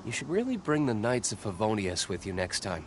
You should really bring the Knights of Favonius with you next time.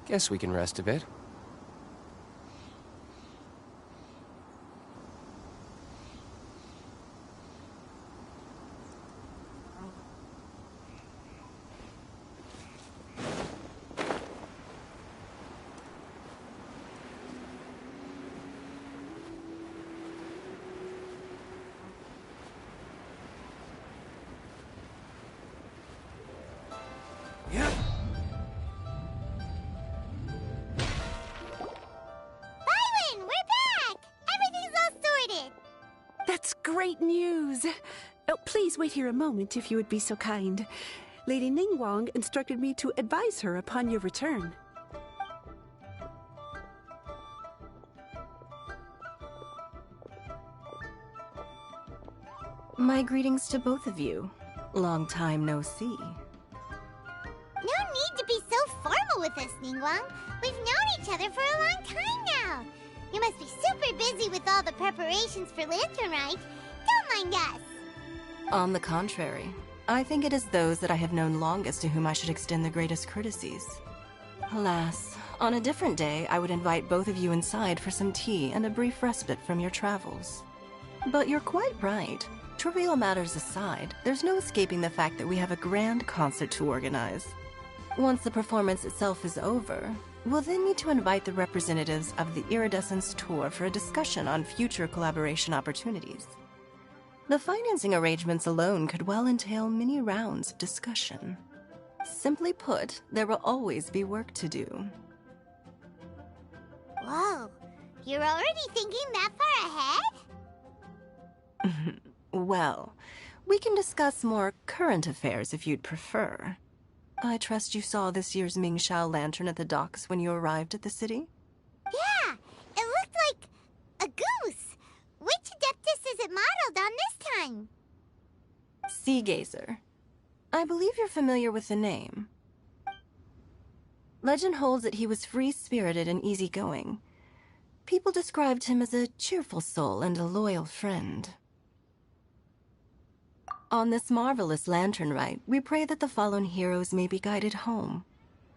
Guess we can rest a bit. That's great news! Oh, please wait here a moment if you would be so kind. Lady Ningguang instructed me to advise her upon your return. My greetings to both of you. Long time no see. No need to be so formal with us, Ningguang. We've known each other for a long time now. You must be super busy with all the preparations for Lantern Rite. Don't mind us. On the contrary, I think it is those that I have known longest to whom I should extend the greatest courtesies. Alas, on a different day, I would invite both of you inside for some tea and a brief respite from your travels. But you're quite right. Trivial matters aside, there's no escaping the fact that we have a grand concert to organize. Once the performance itself is over, we'll then need to invite the representatives of the Iridescence Tour for a discussion on future collaboration opportunities. The financing arrangements alone could well entail many rounds of discussion. Simply put, there will always be work to do. Whoa, you're already thinking that far ahead? Well, we can discuss more current affairs if you'd prefer. I trust you saw this year's Mingxiao lantern at the docks when you arrived at the city? Yeah, it looked like a goose. Which Adeptus is it modeled on this time? Sea Gazer. I believe you're familiar with the name. Legend holds that he was free-spirited and easygoing. People described him as a cheerful soul and a loyal friend. On this marvelous lantern rite, we pray that the fallen heroes may be guided home.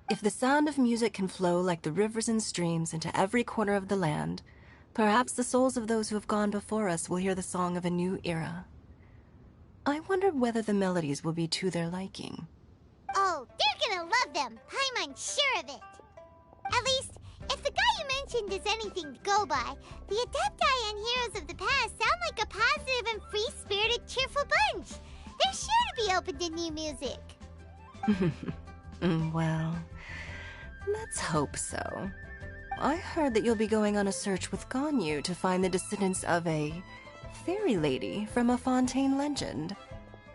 If the sound of music can flow like the rivers and streams into every corner of the land, perhaps the souls of those who have gone before us will hear the song of a new era. I wonder whether the melodies will be to their liking. Oh, they're gonna love them. I'm unsure of it. At least, if the guy you mentioned is anything to go by, the Adepti and Heroes of the Past sound like a positive and free-spirited, cheerful bunch. They're sure to be open to new music. Well, let's hope so. I heard that you'll be going on a search with Ganyu to find the descendants of a fairy lady from a Fontaine legend.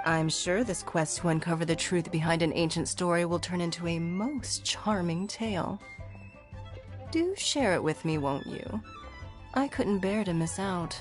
I'm sure this quest to uncover the truth behind an ancient story will turn into a most charming tale. Do share it with me, won't you? I couldn't bear to miss out.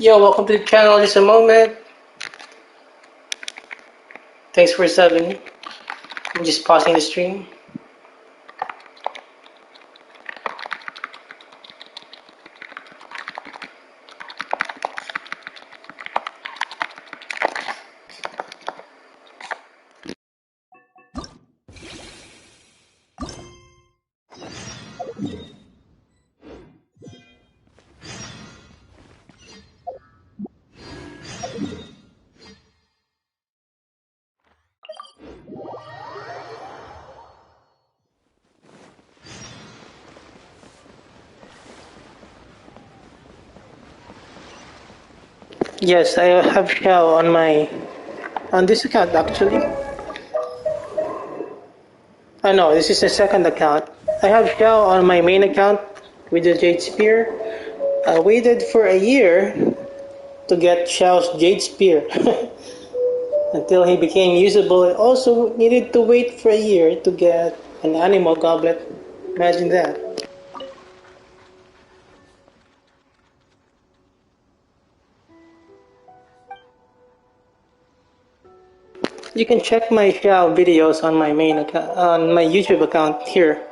Yo, welcome to the channel. Just a moment. Thanks for subbing. I'm just pausing the stream. Yes, I have Shell on this account actually. I know this is the second account. I have Shell on my main account with the Jade Spear. I waited for a year to get Shell's Jade Spear until he became usable. I also needed to wait for a year to get an animal goblet. Imagine that. You can check my Shell videos on my main account, on my YouTube account here.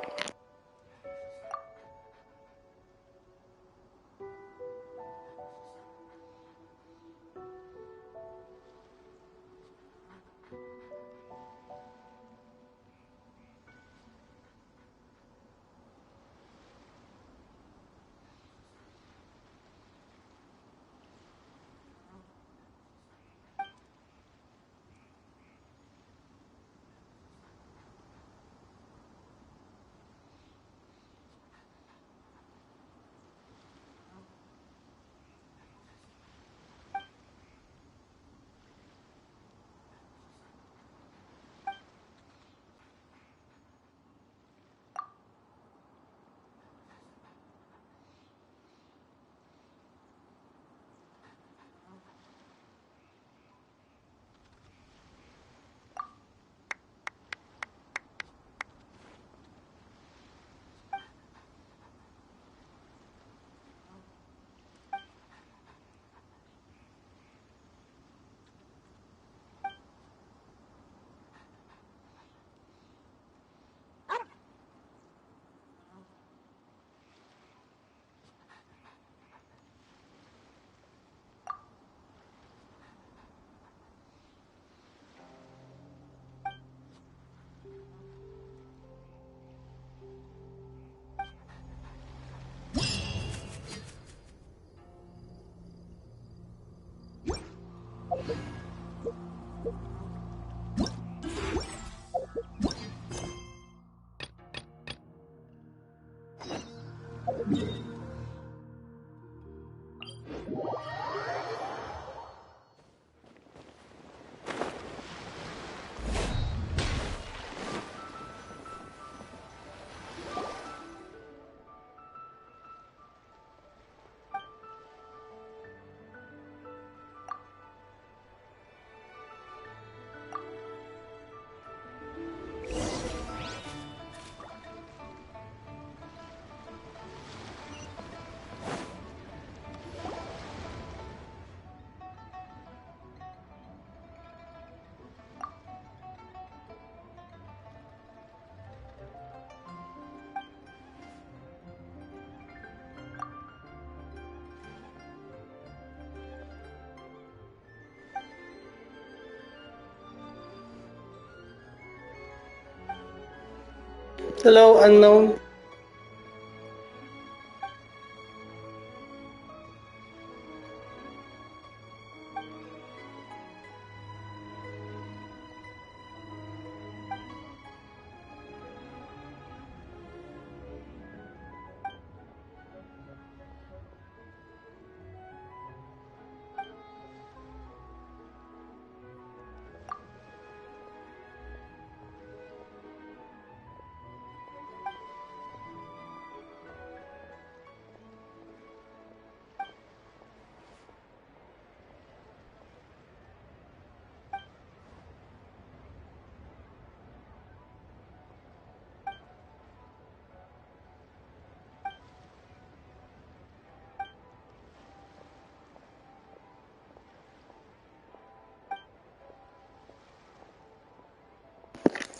Hello, unknown.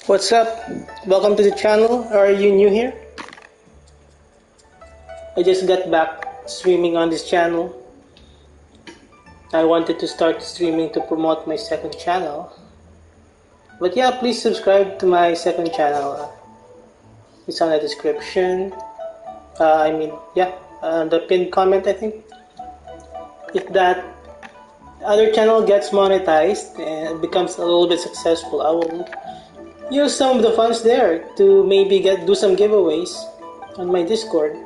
What's up? Welcome to the channel. Are you new here? I just got back streaming on this channel. I wanted to start streaming to promote my second channel. But yeah, please subscribe to my second channel. It's on the description. The pinned comment, I think. If that other channel gets monetized and becomes a little bit successful, I will use some of the funds there to maybe do some giveaways on my Discord.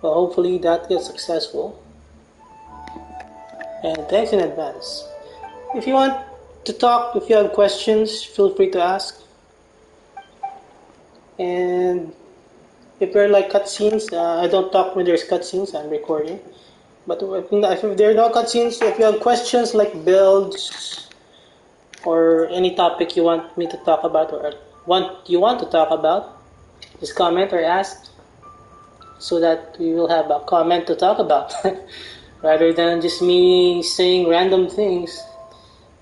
Well, hopefully that gets successful. And thanks in advance. If you want to talk, if you have questions, feel free to ask. And if there are like cutscenes, I don't talk when there's cutscenes, I'm recording. But if there are no cutscenes, if you have questions like builds or any topic you want me to talk about or want to talk about, just comment or ask so that we will have a comment to talk about rather than just me saying random things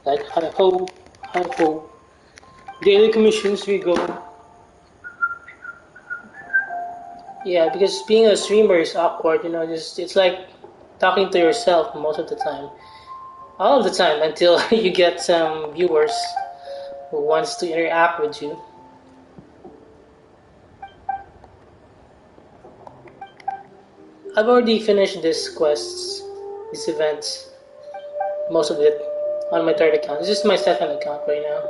like hi ho, daily commissions we go. Yeah, because being a streamer is awkward, just it's like talking to yourself most of the time. All of the time until you get some viewers who wants to interact with you. I've already finished these quests, these events, most of it on my third account. This is my second account right now.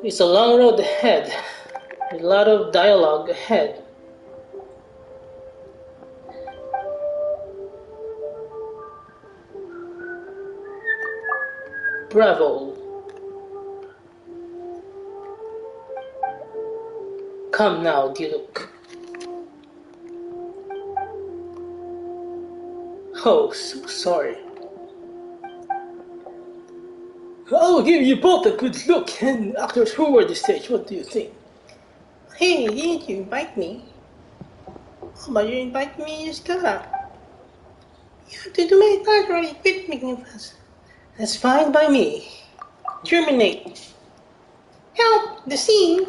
It's a long road ahead. A lot of dialogue ahead. Bravo. Come now, Diluc. Oh, so sorry. I'll give you both a good look and actors forward the stage. What do you think? Hey, didn't you invite me? Oh, but you invite me, just gotta. You have to do my part already. Quit making fuss. That's fine by me. Terminate. Help! The scene!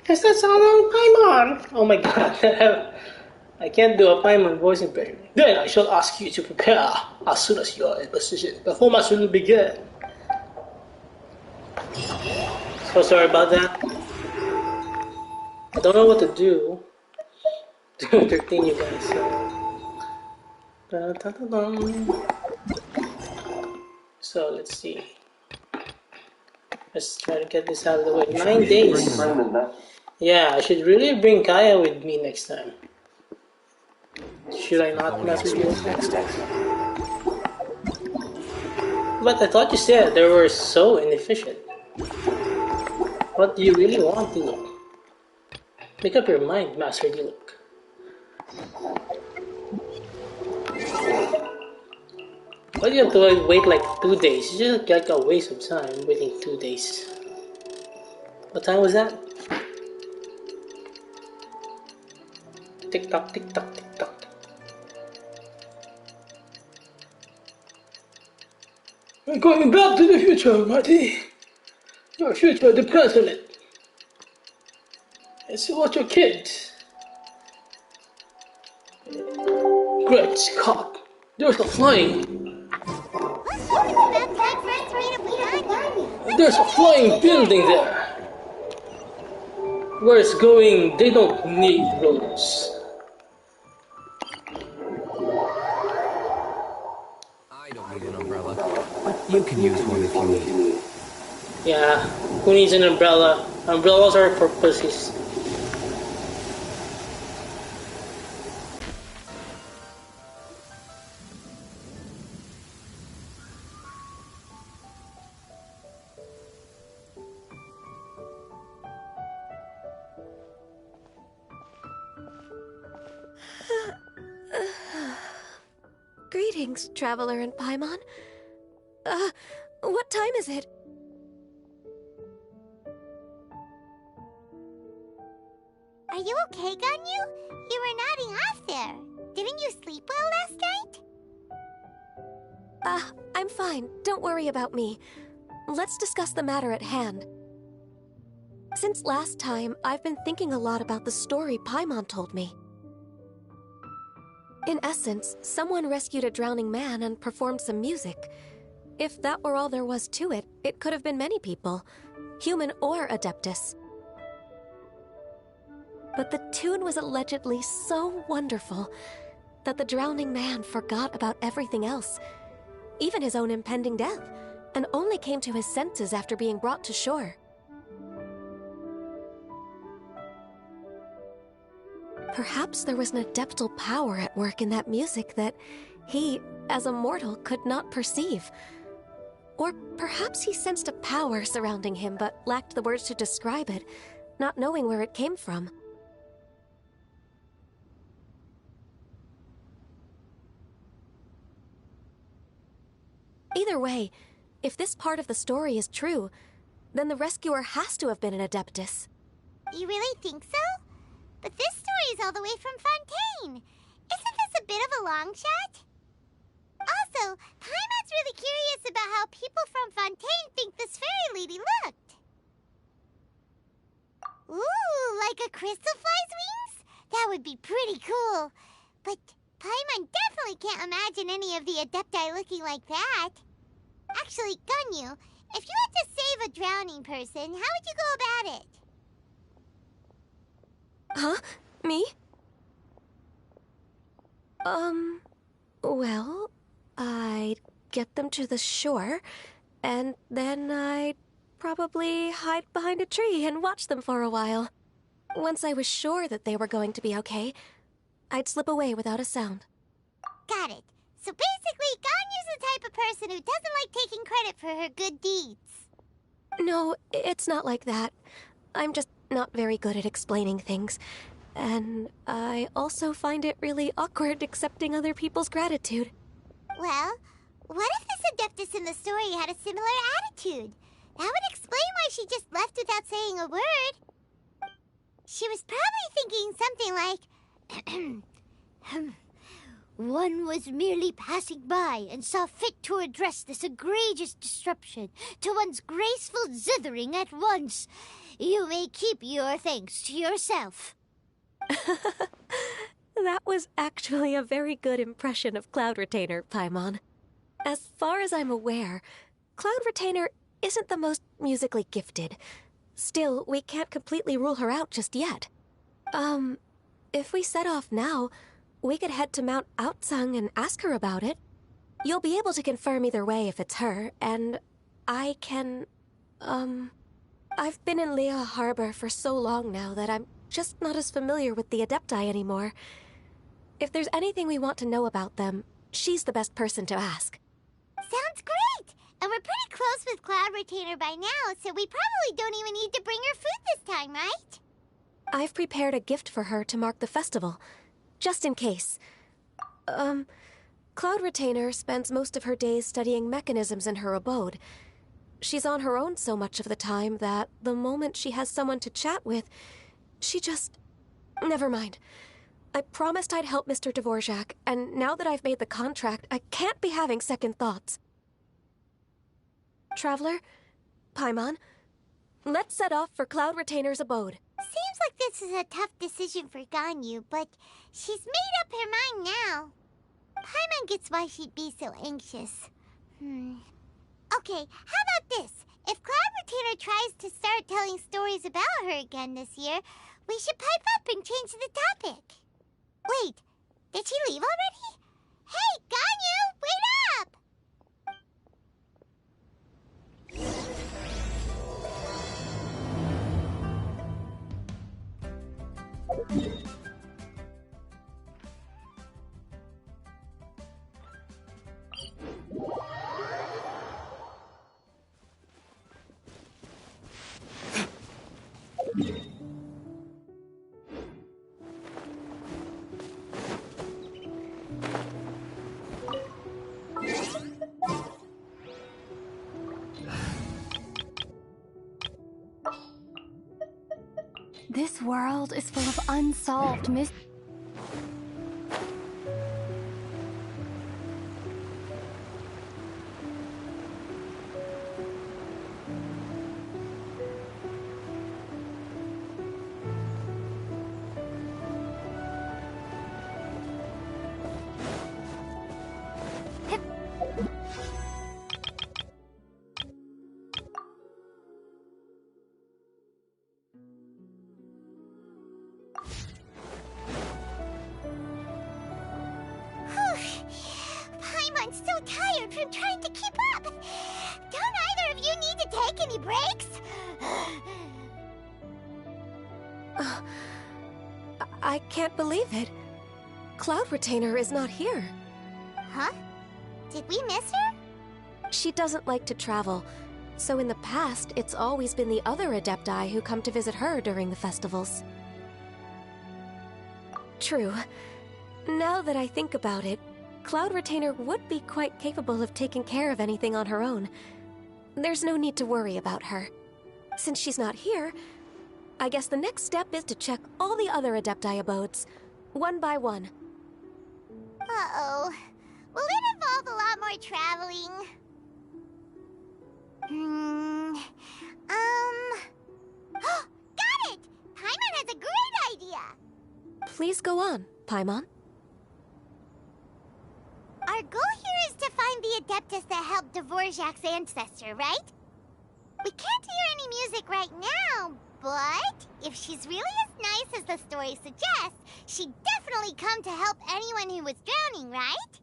Because that's all on Paimon! Oh my god. I can't do a Paimon voice impression. Then I shall ask you to prepare as soon as you are in position. Performance will begin. So sorry about that. I don't know what to do to entertain you guys. So let's see. Let's try to get this out of the way. 9 days. Yeah, I should really bring Kaya with me next time. Should I not mess with you? Next time. But I thought you said they were so inefficient. What do you really want, Diluc? Make up your mind, Master Diluc. Why do you have to wait like 2 days? It's just like a waste of time waiting 2 days. What time was that? Tick tock, tick tock, tick tock. I'm going back to the future, Marty. Your future depends on it. It's what your kids. Great Scott! There's a flying. There's a flying building there. Where it's going, they don't need roads. I don't need an umbrella, but you can use one if you need. Yeah, who needs an umbrella? Umbrellas are for pussies. Greetings, traveler in Paimon. What time is it? Are you okay, Ganyu? You were nodding off there. Didn't you sleep well last night? I'm fine. Don't worry about me. Let's discuss the matter at hand. Since last time, I've been thinking a lot about the story Paimon told me. In essence, someone rescued a drowning man and performed some music. If that were all there was to it, it could have been many people, human or Adeptus. But the tune was allegedly so wonderful that the drowning man forgot about everything else, even his own impending death, and only came to his senses after being brought to shore. Perhaps there was an adeptal power at work in that music that, he, as a mortal, could not perceive. Or perhaps he sensed a power surrounding him but lacked the words to describe it, not knowing where it came from. Either way, if this part of the story is true, then the rescuer has to have been an Adeptus. You really think so? But this story is all the way from Fontaine. Isn't this a bit of a long shot? Also, Paimon's really curious about how people from Fontaine think this fairy lady looked. Ooh, like a crystal fly's wings? That would be pretty cool. But Paimon definitely can't imagine any of the Adepti looking like that. Actually, Ganyu, if you had to save a drowning person, how would you go about it? Huh? Me? Well, I'd get them to the shore, and then I'd probably hide behind a tree and watch them for a while. Once I was sure that they were going to be okay, I'd slip away without a sound. Got it. So basically, Ganyu's the type of person who doesn't like taking credit for her good deeds. No, it's not like that. I'm just not very good at explaining things. And I also find it really awkward accepting other people's gratitude. Well, what if this Adeptus in the story had a similar attitude? That would explain why she just left without saying a word. She was probably thinking something like, one was merely passing by and saw fit to address this egregious disruption to one's graceful zithering at once. You may keep your thanks to yourself. That was actually a very good impression of Cloud Retainer, Paimon. As far as I'm aware, Cloud Retainer isn't the most musically gifted. Still, we can't completely rule her out just yet. If we set off now, we could head to Mount Outsung and ask her about it. You'll be able to confirm either way if it's her, and I can, I've been in Lea Harbor for so long now that I'm just not as familiar with the Adepti anymore. If there's anything we want to know about them, she's the best person to ask. Sounds great! And we're pretty close with Cloud Retainer by now, so we probably don't even need to bring her food this time, right? I've prepared a gift for her to mark the festival, just in case. Cloud Retainer spends most of her days studying mechanisms in her abode. She's on her own so much of the time that the moment she has someone to chat with, she just... Never mind. I promised I'd help Mr. Dvorak, and now that I've made the contract, I can't be having second thoughts. Traveler, Paimon, let's set off for Cloud Retainer's abode. Seems like this is a tough decision for Ganyu, but she's made up her mind now. Paimon gets why she'd be so anxious. Okay, how about this? If Cloud Retainer tries to start telling stories about her again this year, we should pipe up and change the topic. Wait, did she leave already? Hey, Ganyu, wait up! This world is full of unsolved mysteries. Paimon's so tired from trying to keep up. Don't either of you need to take any breaks? I can't believe it. Cloud Retainer is not here. Huh? Did we miss her? She doesn't like to travel, so in the past, it's always been the other Adepti who come to visit her during the festivals. True. Now that I think about it, Cloud Retainer would be quite capable of taking care of anything on her own. There's no need to worry about her. Since she's not here, I guess the next step is to check all the other Adepti abodes, one by one. Uh-oh. Will it involve a lot more traveling? Got it! Paimon has a great idea! Please go on, Paimon. Our goal here is to find the Adeptus that helped Dvorak's ancestor, right? We can't hear any music right now, but if she's really as nice as the story suggests, she'd definitely come to help anyone who was drowning, right?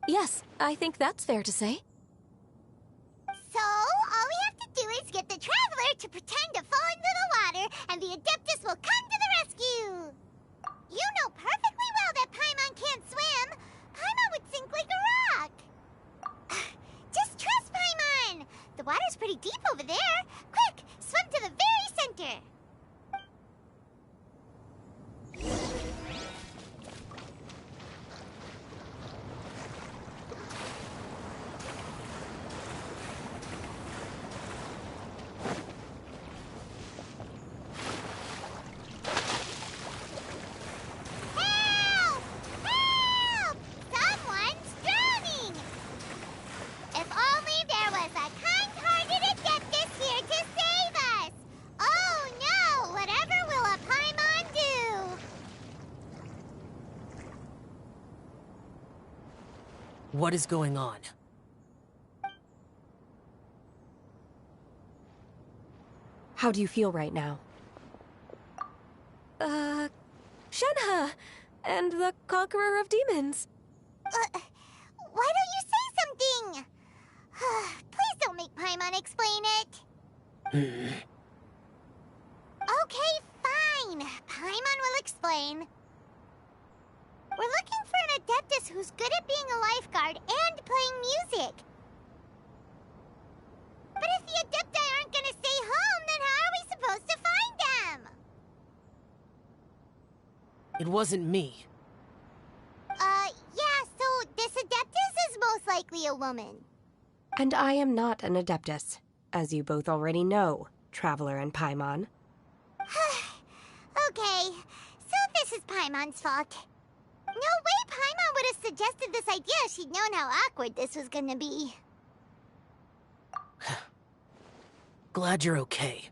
Yes, I think that's fair to say. So, all we have to do is get the Traveler to pretend to fall into the water, and the Adeptus will come to the rescue! You know perfectly well that Paimon can't swim! Paimon would sink like a rock! Just trust Paimon! The water's pretty deep over there! Quick, swim to the very center! Help! Help! Someone's drowning! If only there was a kind-hearted Adeptus here to save us! Oh no! Whatever will a Paimon do? What is going on? How do you feel right now? Shenhe! And the Conqueror of Demons. Why don't you say something? Please don't make Paimon explain it. Okay, fine. Paimon will explain. We're looking for an Adeptus who's good at being a lifeguard and playing music. But if the Adepti aren't gonna stay home, then how are we supposed to find them? It wasn't me. Yeah, so this Adeptus is most likely a woman. And I am not an Adeptus, as you both already know, Traveler and Paimon. Okay, so this is Paimon's fault. No way Paimon would have suggested this idea if she'd known how awkward this was gonna be. Glad you're okay.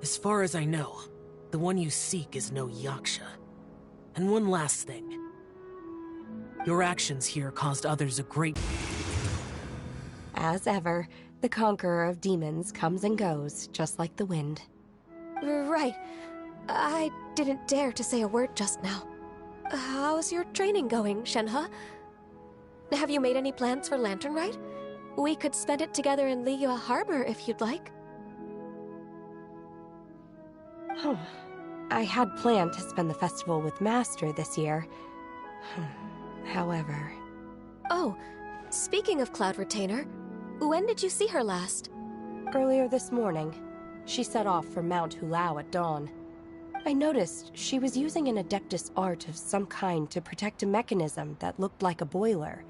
As far as I know, the one you seek is no Yaksha. And one last thing. Your actions here caused others a great... As ever, the Conqueror of Demons comes and goes, just like the wind. Right. I didn't dare to say a word just now. How's your training going, Shenhe? Have you made any plans for Lantern Rite? We could spend it together in Liyue Harbor if you'd like. I had planned to spend the festival with Master this year. However... Oh, speaking of Cloud Retainer, when did you see her last? Earlier this morning, she set off for Mount Hulao at dawn. I noticed she was using an Adeptus art of some kind to protect a mechanism that looked like a boiler.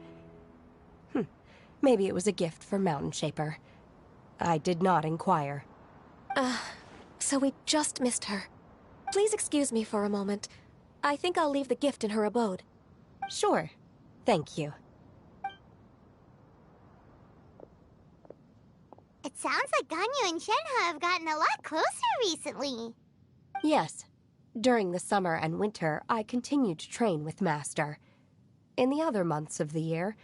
Maybe it was a gift for Mountain Shaper. I did not inquire. So we just missed her. Please excuse me for a moment. I think I'll leave the gift in her abode. Sure. Thank you. It sounds like Ganyu and Shenhe have gotten a lot closer recently. Yes. During the summer and winter, I continued to train with Master. In the other months of the year,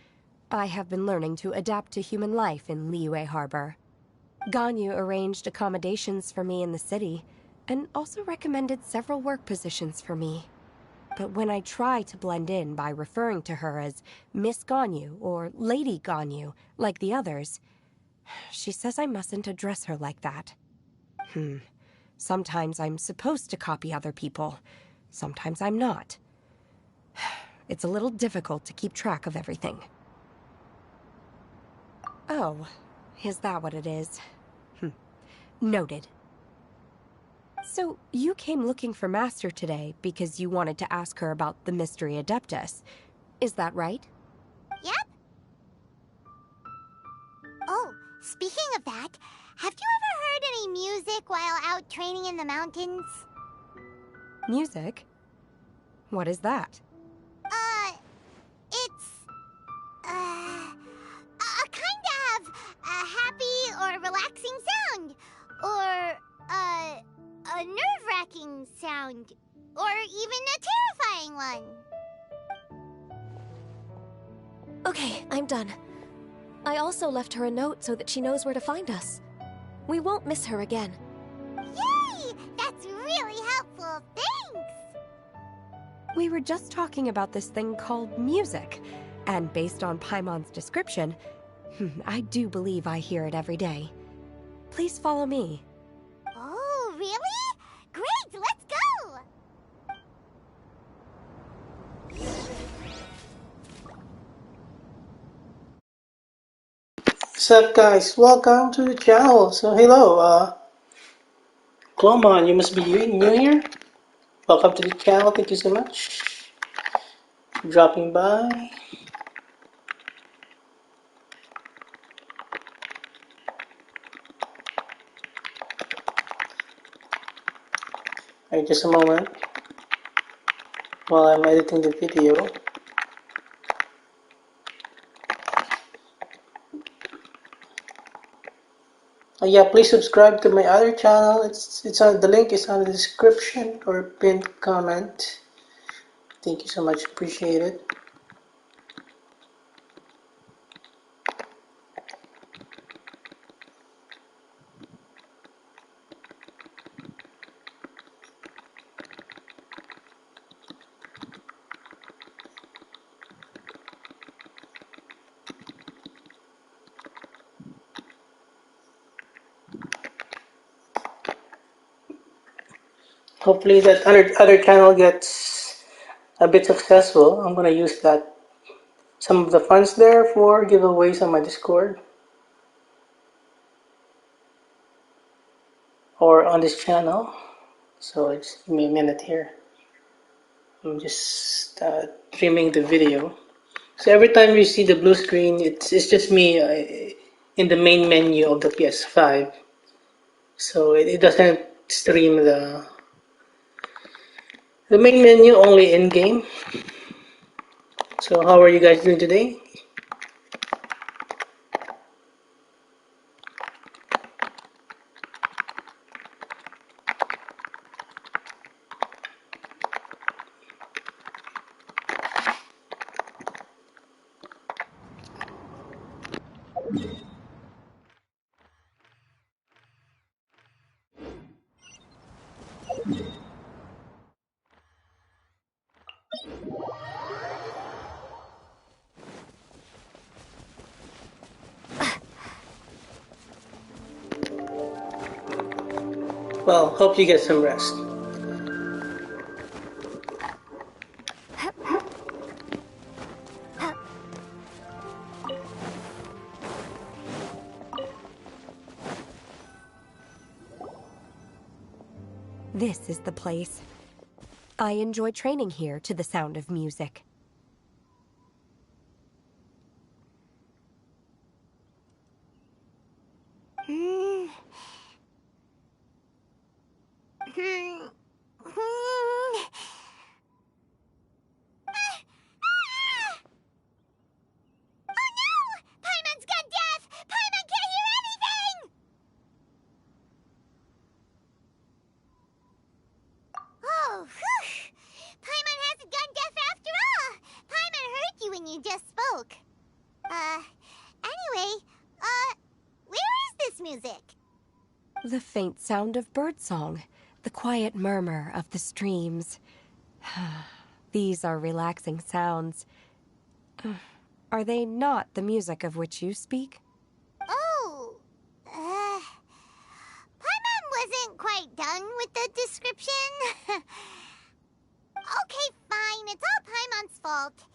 I have been learning to adapt to human life in Liyue Harbor. Ganyu arranged accommodations for me in the city, and also recommended several work positions for me. But when I try to blend in by referring to her as Miss Ganyu or Lady Ganyu, like the others, She says I mustn't address her like that. Sometimes I'm supposed to copy other people. Sometimes I'm not. It's a little difficult to keep track of everything. Oh, is that what it is? Noted. So, you came looking for Master today because you wanted to ask her about the Mystery Adeptus. Is that right? Yep. Oh, speaking of that, have you ever heard any music while out training in the mountains? Music? What is that? It's, a kind of a happy or relaxing sound. Or, a nerve-wracking sound. Or even a terrifying one. Okay, I'm done. I also left her a note so that she knows where to find us. We won't miss her again. Yay! That's really helpful. Thanks! We were just talking about this thing called music, and based on Paimon's description, I do believe I hear it every day. Please follow me. Oh, really? Great, let's go! What's up, guys? Welcome to the channel. So, hello, Clomon, you must be new here. Welcome to the channel. Thank you so much for dropping by. Alright, just a moment while I'm editing the video. Yeah, please subscribe to my other channel. It's on the link is on the description or pinned comment. Thank you so much. Appreciate it. Hopefully that other channel gets a bit successful. I'm gonna use that some of the funds there for giveaways on my Discord or on this channel. So just give me a minute here. I'm just trimming the video. So every time you see the blue screen, it's just me in the main menu of the PS5. So it doesn't stream the main menu, only in game. So how are you guys doing today? Well, hope you get some rest. This is the place. I enjoy training here to the sound of music. Oh, whew! Paimon hasn't gone deaf after all! Paimon heard you when you just spoke. Anyway, where is this music? The faint sound of birdsong, the quiet murmur of the streams. These are relaxing sounds. Are they not the music of which you speak? Oh, wasn't quite done with the description. Okay, fine. It's all Paimon's fault.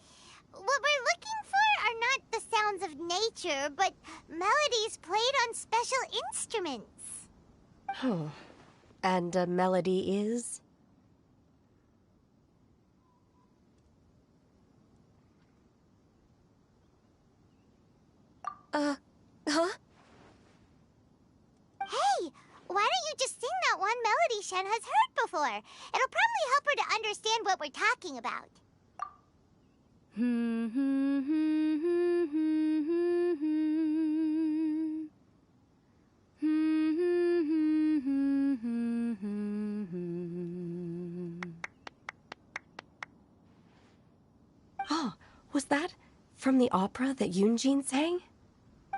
What we're looking for are not the sounds of nature, but melodies played on special instruments. Oh. And a melody is? Huh? Hey, why don't you just sing that one melody Shen has heard before? It'll probably help her to understand what we're talking about. Oh, was that from the opera that Yunjin sang?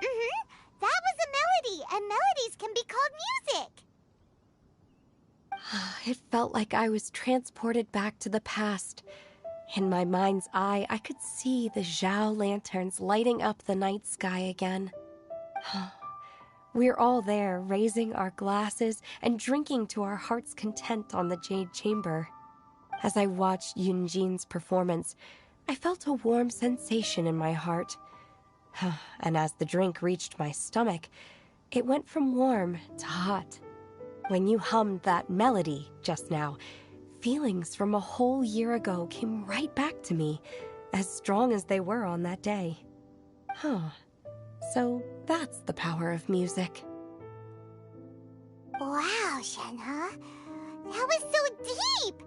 Mm-hmm. That was a melody, and melodies can be called music. It felt like I was transported back to the past. In my mind's eye, I could see the Zhao lanterns lighting up the night sky again. We're all there, raising our glasses and drinking to our heart's content on the Jade Chamber. As I watched Yunjin's performance, I felt a warm sensation in my heart. And as the drink reached my stomach, it went from warm to hot. When you hummed that melody just now, feelings from a whole year ago came right back to me, as strong as they were on that day. So that's the power of music. Wow, Shenhe. That was so deep!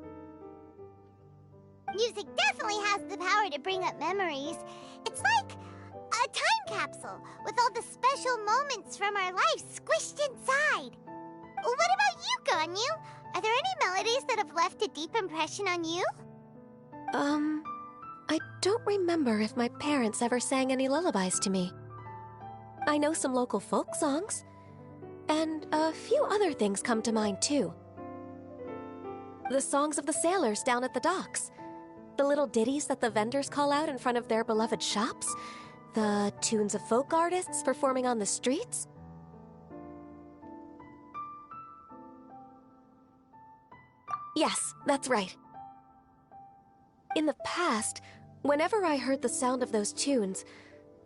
Music definitely has the power to bring up memories. It's like a time capsule with all the special moments from our lives squished inside. What about you, Ganyu? Are there any melodies that have left a deep impression on you? I don't remember if my parents ever sang any lullabies to me. I know some local folk songs, and a few other things come to mind too. The songs of the sailors down at the docks, the little ditties that the vendors call out in front of their beloved shops, the tunes of folk artists performing on the streets. Yes, that's right. In the past, whenever I heard the sound of those tunes,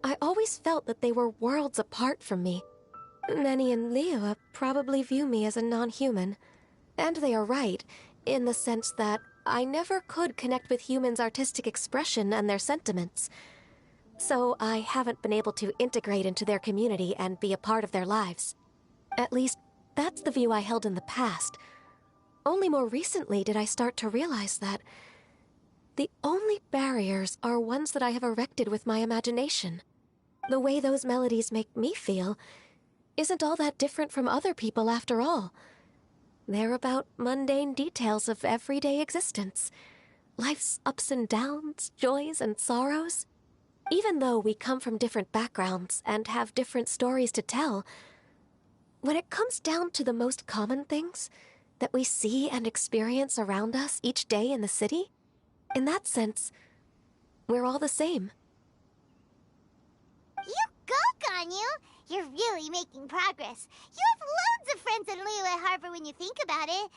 I always felt that they were worlds apart from me. Nenny and Liyue probably view me as a non-human. And they are right, in the sense that I never could connect with humans' artistic expression and their sentiments. So I haven't been able to integrate into their community and be a part of their lives. At least, that's the view I held in the past. Only more recently did I start to realize that the only barriers are ones that I have erected with my imagination. The way those melodies make me feel isn't all that different from other people after all. They're about mundane details of everyday existence. Life's ups and downs, joys and sorrows. Even though we come from different backgrounds and have different stories to tell, when it comes down to the most common things that we see and experience around us each day in the city, in that sense, we're all the same. You go, Ganyu! You're really making progress. You have loads of friends in Liyue Harbor when you think about it.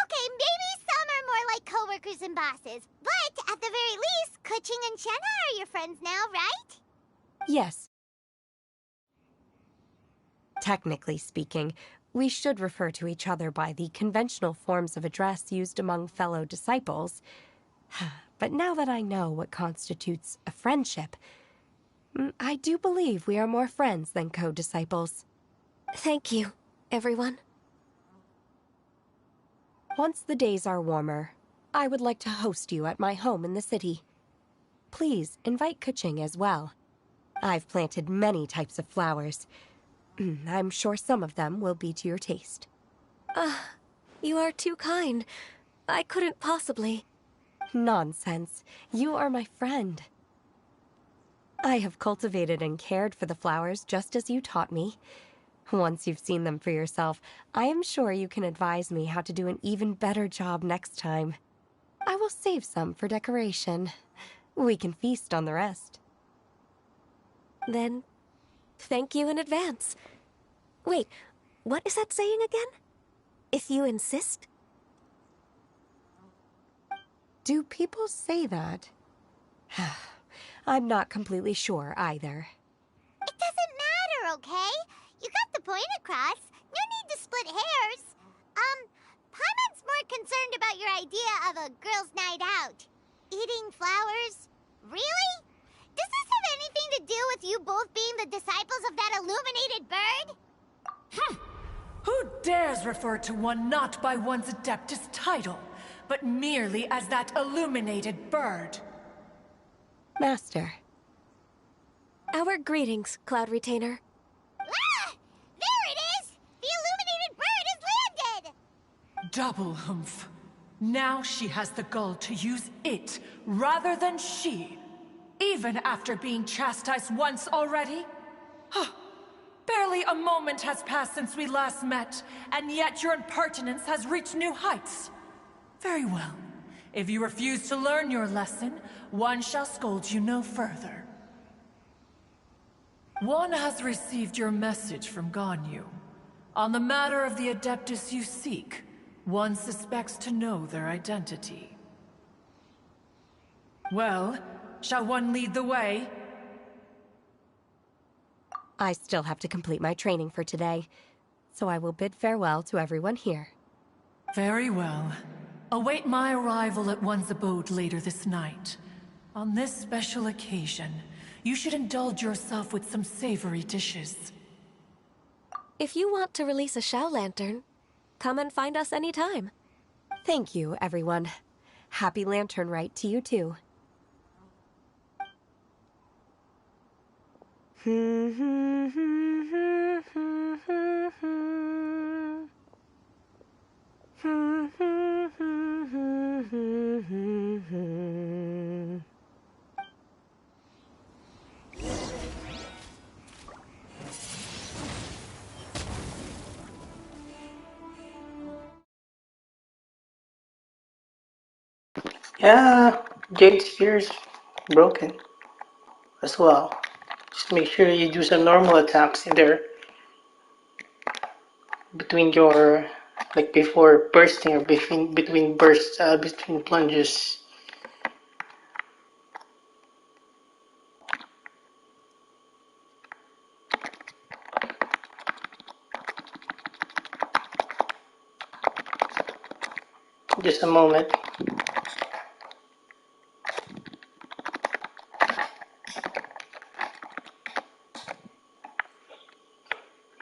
Okay, maybe some are more like coworkers and bosses. But at the very least, Keqing and Shenhe are your friends now, right? Yes. Technically speaking, we should refer to each other by the conventional forms of address used among fellow disciples. But now that I know what constitutes a friendship, I do believe we are more friends than co-disciples. Thank you, everyone. Once the days are warmer, I would like to host you at my home in the city. Please invite Keqing as well. I've planted many types of flowers. I'm sure some of them will be to your taste. You are too kind. I couldn't possibly. Nonsense. You are my friend. I have cultivated and cared for the flowers just as you taught me. Once you've seen them for yourself, I am sure you can advise me how to do an even better job next time. I will save some for decoration. We can feast on the rest. Then, thank you in advance. Wait, what is that saying again? If you insist? Do people say that? I'm not completely sure either. It doesn't matter, okay? You got the point across. No need to split hairs. Paimon's more concerned about your idea of a girls' night out. Eating flowers? Really? Does this have anything to do with you both being the disciples of that illuminated bird? Who dares refer to one not by one's Adeptus title, but merely as that illuminated bird? Master. Our greetings, Cloud Retainer. Ah! There it is! The illuminated bird has landed! Double humph. Now she has the gall to use it rather than she. Even after being chastised once already? Barely a moment has passed since we last met, and yet your impertinence has reached new heights. Very well. If you refuse to learn your lesson, one shall scold you no further. One has received your message from Ganyu. On the matter of the Adeptus you seek, one suspects to know their identity. Well, shall one lead the way? I still have to complete my training for today, so I will bid farewell to everyone here. Very well. Await my arrival at one's abode later this night. On this special occasion, you should indulge yourself with some savory dishes. If you want to release a Shao Lantern, come and find us anytime. Thank you, everyone. Happy Lantern Rite to you too. Yeah, Jade Spear's broken as well. Just make sure you do some normal attacks in there between your, like before bursting or between bursts, between plunges. Just a moment.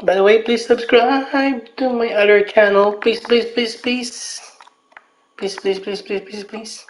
By the way, please subscribe to my other channel. Please, please, please, please. Please, please, please, please, please, please.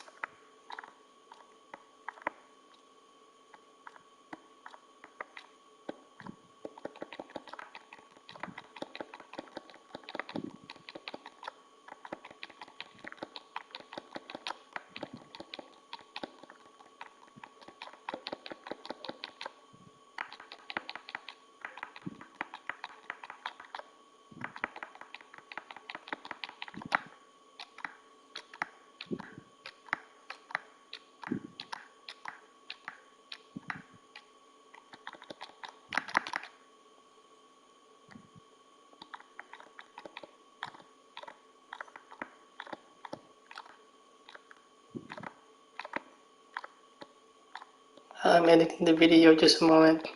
I'm editing the video, just a moment.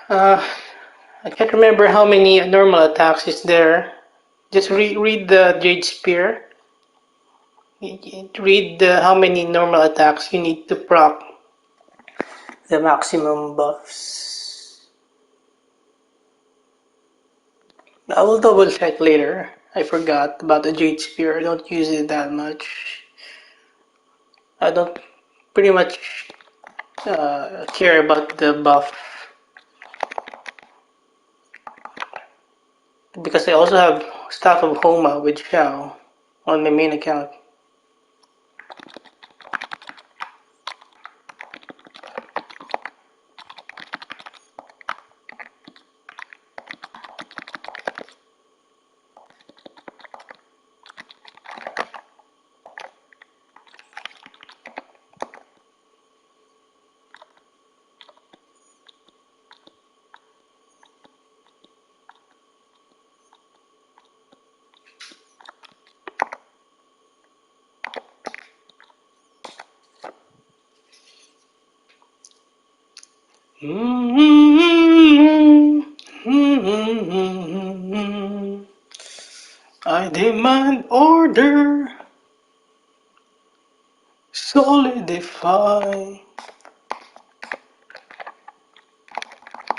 I can't remember how many normal attacks is there. Just read the Jade Spear. Read how many normal attacks you need to proc the maximum buffs. I will double check later. I forgot about the Jade Spear. I don't use it that much. I don't pretty much care about the buff because I also have Staff of Homa with Xiao on my main account. I demand order, solidify.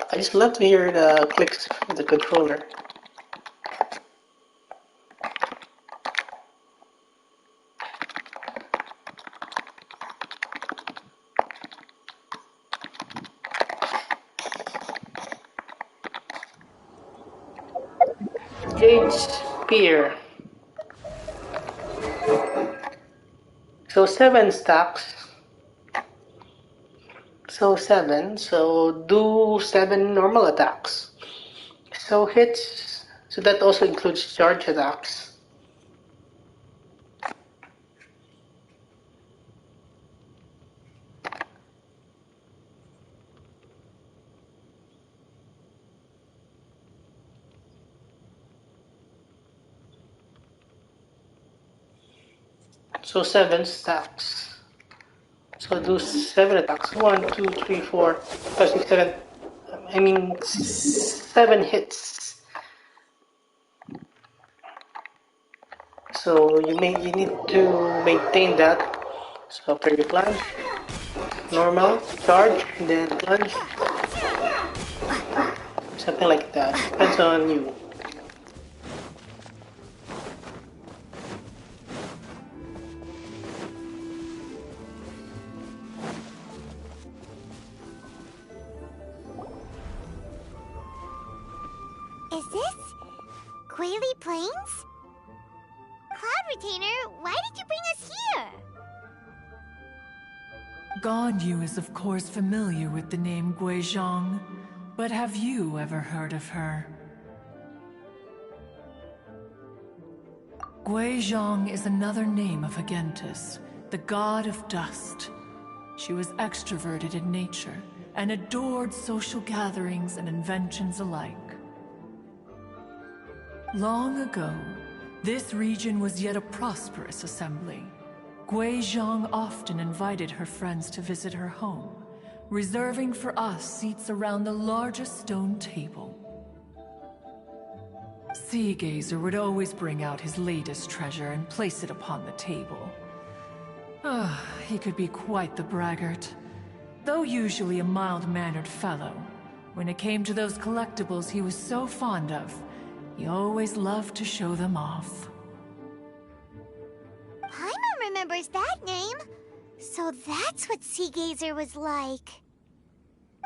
I just love to hear the clicks of the controller. Jade Spear. So 7 stacks. So 7. So do 7 normal attacks. So hits. So that also includes charge attacks. So 7 stacks. So do 7 attacks. 1, 2, 3, 4, 5, 6, 7. I mean 7 hits. So you need to maintain that. So after you plunge, normal, charge, then plunge, something like that. Depends on you. Is this Quaily Plains? Cloud Retainer, why did you bring us here? Ganyu is of course familiar with the name Guizhong, but have you ever heard of her? Guizhong is another name of Agentis, the god of dust. She was extroverted in nature and adored social gatherings and inventions alike. Long ago, this region was yet a prosperous assembly. Guizhong often invited her friends to visit her home, reserving for us seats around the largest stone table. Sea Gazer would always bring out his latest treasure and place it upon the table. He could be quite the braggart. Though usually a mild-mannered fellow, when it came to those collectibles he was so fond of, he always loved to show them off. Paimon remembers that name. So that's what Sea Gazer was like.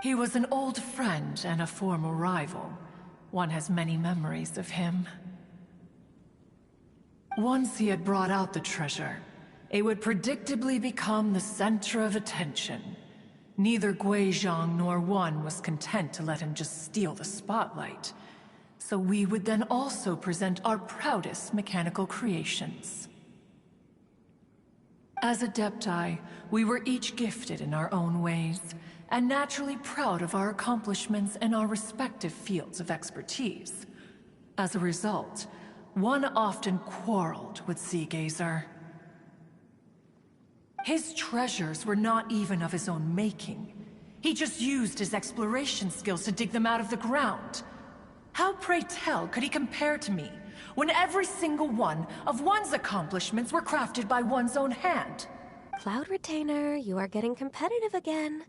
He was an old friend and a former rival. One has many memories of him. Once he had brought out the treasure, it would predictably become the center of attention. Neither Guizhong nor one was content to let him just steal the spotlight. So we would then also present our proudest mechanical creations. As Adepti, we were each gifted in our own ways, and naturally proud of our accomplishments in our respective fields of expertise. As a result, one often quarreled with Sea Gazer. His treasures were not even of his own making. He just used his exploration skills to dig them out of the ground. How, pray tell, could he compare to me, when every single one of one's accomplishments were crafted by one's own hand? Cloud Retainer, you are getting competitive again.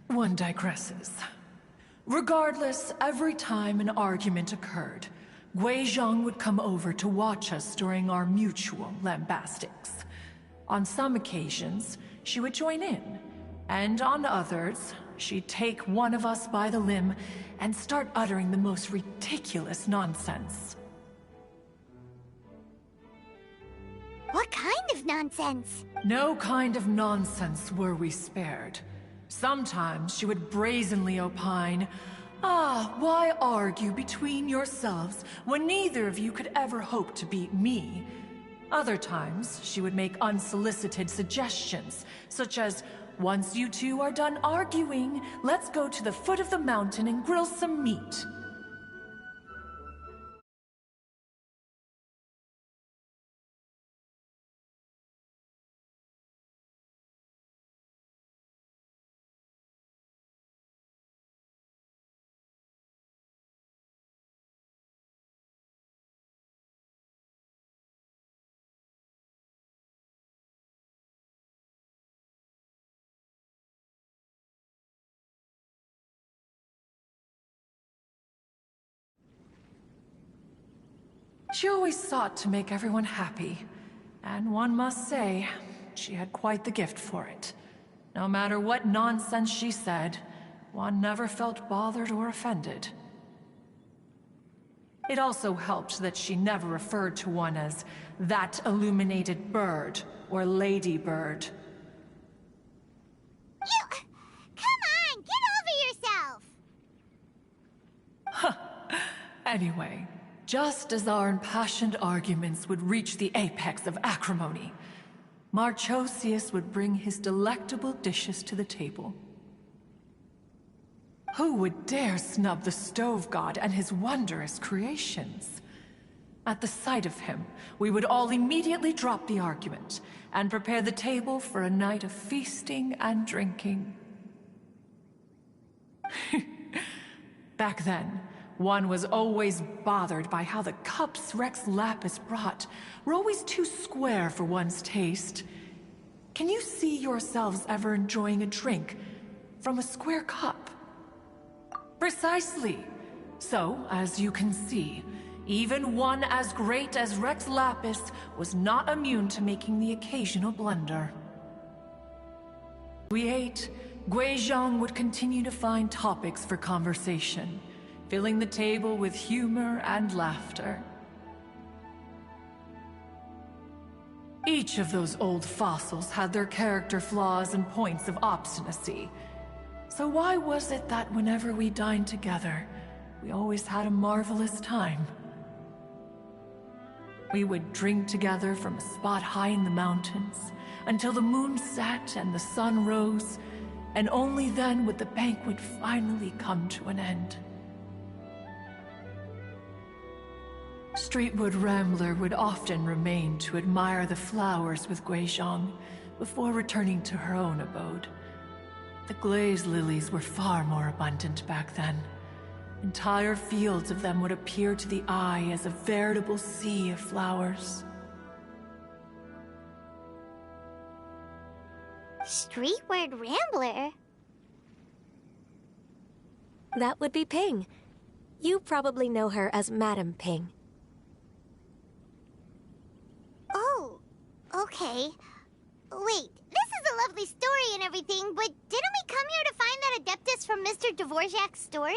One digresses. Regardless, every time an argument occurred, Guizhong would come over to watch us during our mutual lambastics. On some occasions, she would join in, and on others, she'd take one of us by the limb and start uttering the most ridiculous nonsense. What kind of nonsense? No kind of nonsense were we spared. Sometimes she would brazenly opine, why argue between yourselves when neither of you could ever hope to beat me? Other times, she would make unsolicited suggestions, such as, once you two are done arguing, let's go to the foot of the mountain and grill some meat. She always sought to make everyone happy, and one must say, she had quite the gift for it. No matter what nonsense she said, one never felt bothered or offended. It also helped that she never referred to one as that illuminated bird or lady bird. Come on, get over yourself! Anyway, just as our impassioned arguments would reach the apex of acrimony, Marchosius would bring his delectable dishes to the table. Who would dare snub the stove god and his wondrous creations? At the sight of him, we would all immediately drop the argument and prepare the table for a night of feasting and drinking. Back then, one was always bothered by how the cups Rex Lapis brought were always too square for one's taste. Can you see yourselves ever enjoying a drink from a square cup? Precisely. So, as you can see, even one as great as Rex Lapis was not immune to making the occasional blunder. We ate, Guizhong would continue to find topics for conversation, filling the table with humor and laughter. Each of those old fossils had their character flaws and points of obstinacy. So why was it that whenever we dined together, we always had a marvelous time? We would drink together from a spot high in the mountains until the moon set and the sun rose, and only then would the banquet finally come to an end. Streetwood Rambler would often remain to admire the flowers with Guizhong before returning to her own abode. The glaze lilies were far more abundant back then. Entire fields of them would appear to the eye as a veritable sea of flowers. Streetward Rambler? That would be Ping. You probably know her as Madam Ping. Oh, okay. Wait, this is a lovely story and everything, but didn't we come here to find that Adeptus from Mr. Dvorak's story?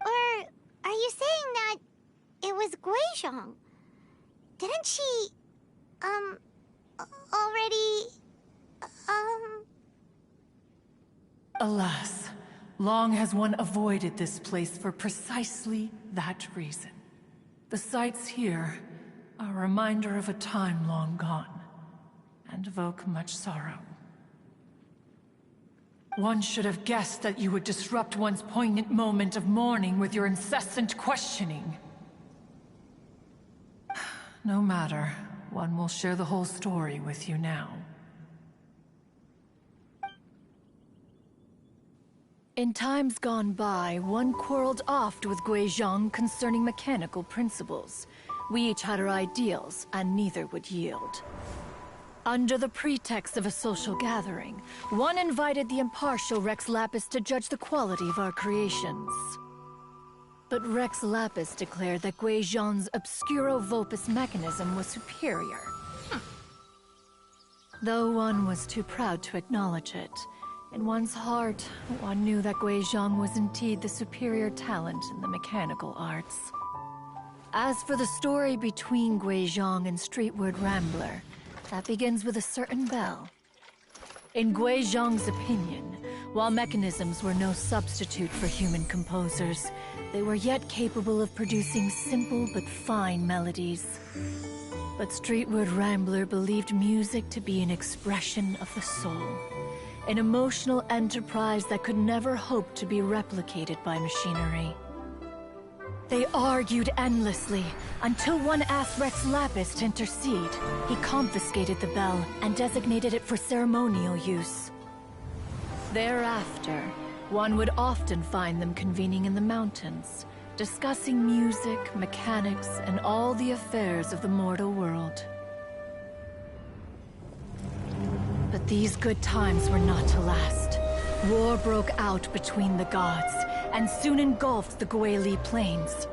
Or are you saying that it was Guizhong? Didn't she, already, Alas, long has one avoided this place for precisely that reason. The sights here are a reminder of a time long gone, and evoke much sorrow. One should have guessed that you would disrupt one's poignant moment of mourning with your incessant questioning. No matter, one will share the whole story with you now. In times gone by, one quarreled oft with Guizhong concerning mechanical principles. We each had our ideals, and neither would yield. Under the pretext of a social gathering, one invited the impartial Rex Lapis to judge the quality of our creations. But Rex Lapis declared that Guizhong's Obscuro Vulpus mechanism was superior. Though one was too proud to acknowledge it, in one's heart, one knew that Guizhong was indeed the superior talent in the mechanical arts. As for the story between Guizhong and Streetward Rambler, that begins with a certain bell. In Guizhong's opinion, while mechanisms were no substitute for human composers, they were yet capable of producing simple but fine melodies. But Streetward Rambler believed music to be an expression of the soul, an emotional enterprise that could never hope to be replicated by machinery. They argued endlessly, until one asked Rex Lapis to intercede. He confiscated the bell and designated it for ceremonial use. Thereafter, one would often find them convening in the mountains, discussing music, mechanics, and all the affairs of the mortal world. But these good times were not to last. War broke out between the gods, and soon engulfed the Guili Plains.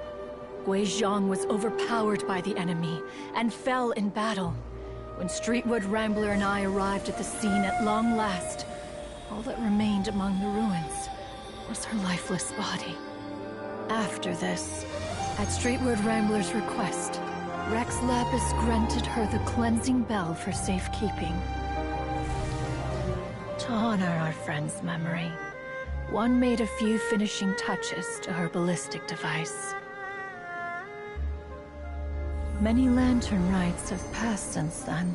Guizhong was overpowered by the enemy, and fell in battle. When Streetwood Rambler and I arrived at the scene at long last, all that remained among the ruins was her lifeless body. After this, at Streetwood Rambler's request, Rex Lapis granted her the cleansing bell for safekeeping. To honor our friend's memory, one made a few finishing touches to her ballistic device. Many lantern rites have passed since then.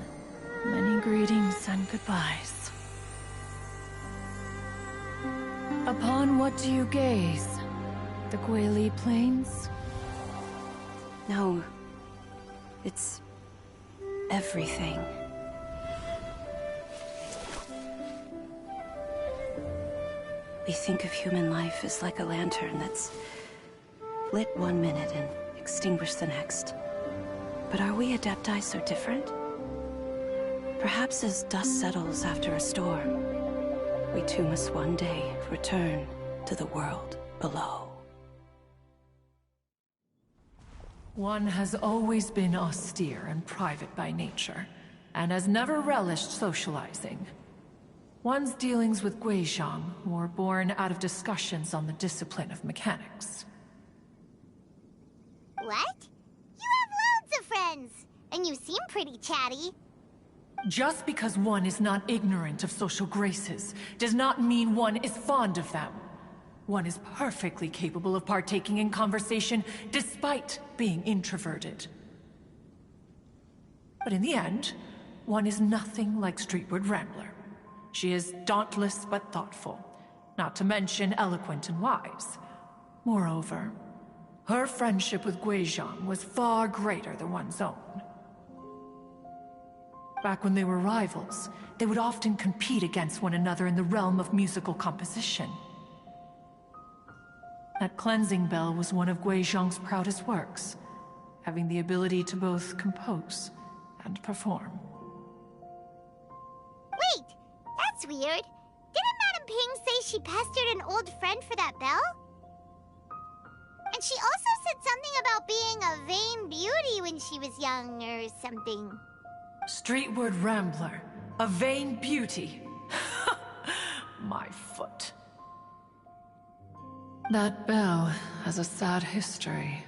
Many greetings and goodbyes. Upon what do you gaze? The Guili Plains? No. It's everything. We think of human life as like a lantern that's lit one minute and extinguished the next. But are we Adepti so different? Perhaps as dust settles after a storm, we too must one day return to the world below. One has always been austere and private by nature, and has never relished socializing. One's dealings with Guizhong were born out of discussions on the discipline of mechanics. What? You have loads of friends, and you seem pretty chatty. Just because one is not ignorant of social graces does not mean one is fond of them. One is perfectly capable of partaking in conversation despite being introverted. But in the end, one is nothing like Streetwood Rambler. She is dauntless but thoughtful, not to mention eloquent and wise. Moreover, her friendship with Guizhong was far greater than one's own. Back when they were rivals, they would often compete against one another in the realm of musical composition. That cleansing bell was one of Guizhong's proudest works, having the ability to both compose and perform. Wait! That's weird. Didn't Madame Ping say she pestered an old friend for that bell? And she also said something about being a vain beauty when she was young or something. Streetwood Rambler, a vain beauty. My foot. That bell has a sad history.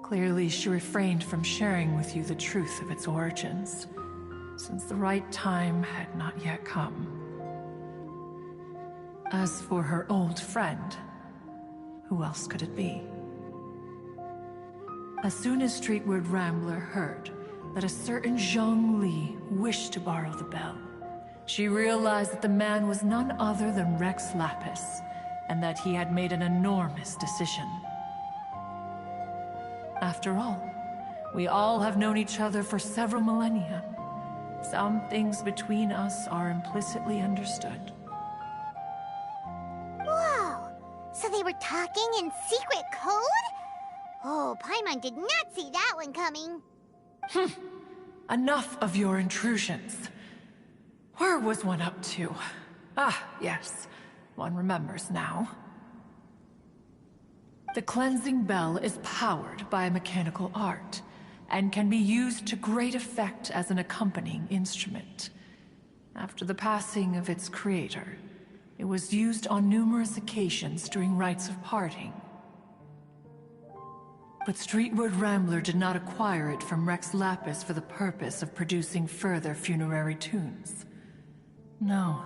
Clearly, she refrained from sharing with you the truth of its origins, since the right time had not yet come. As for her old friend, who else could it be? As soon as Streetwood Rambler heard that a certain Zhang Li wished to borrow the bell, she realized that the man was none other than Rex Lapis, and that he had made an enormous decision. After all, we all have known each other for several millennia. Some things between us are implicitly understood. Whoa! So they were talking in secret code? Oh, Paimon did not see that one coming. Enough of your intrusions. Where was one up to? Ah, yes. One remembers now. The cleansing bell is powered by a mechanical art, and can be used to great effect as an accompanying instrument. After the passing of its creator, it was used on numerous occasions during rites of parting. But Streetwood Rambler did not acquire it from Rex Lapis for the purpose of producing further funerary tunes. No.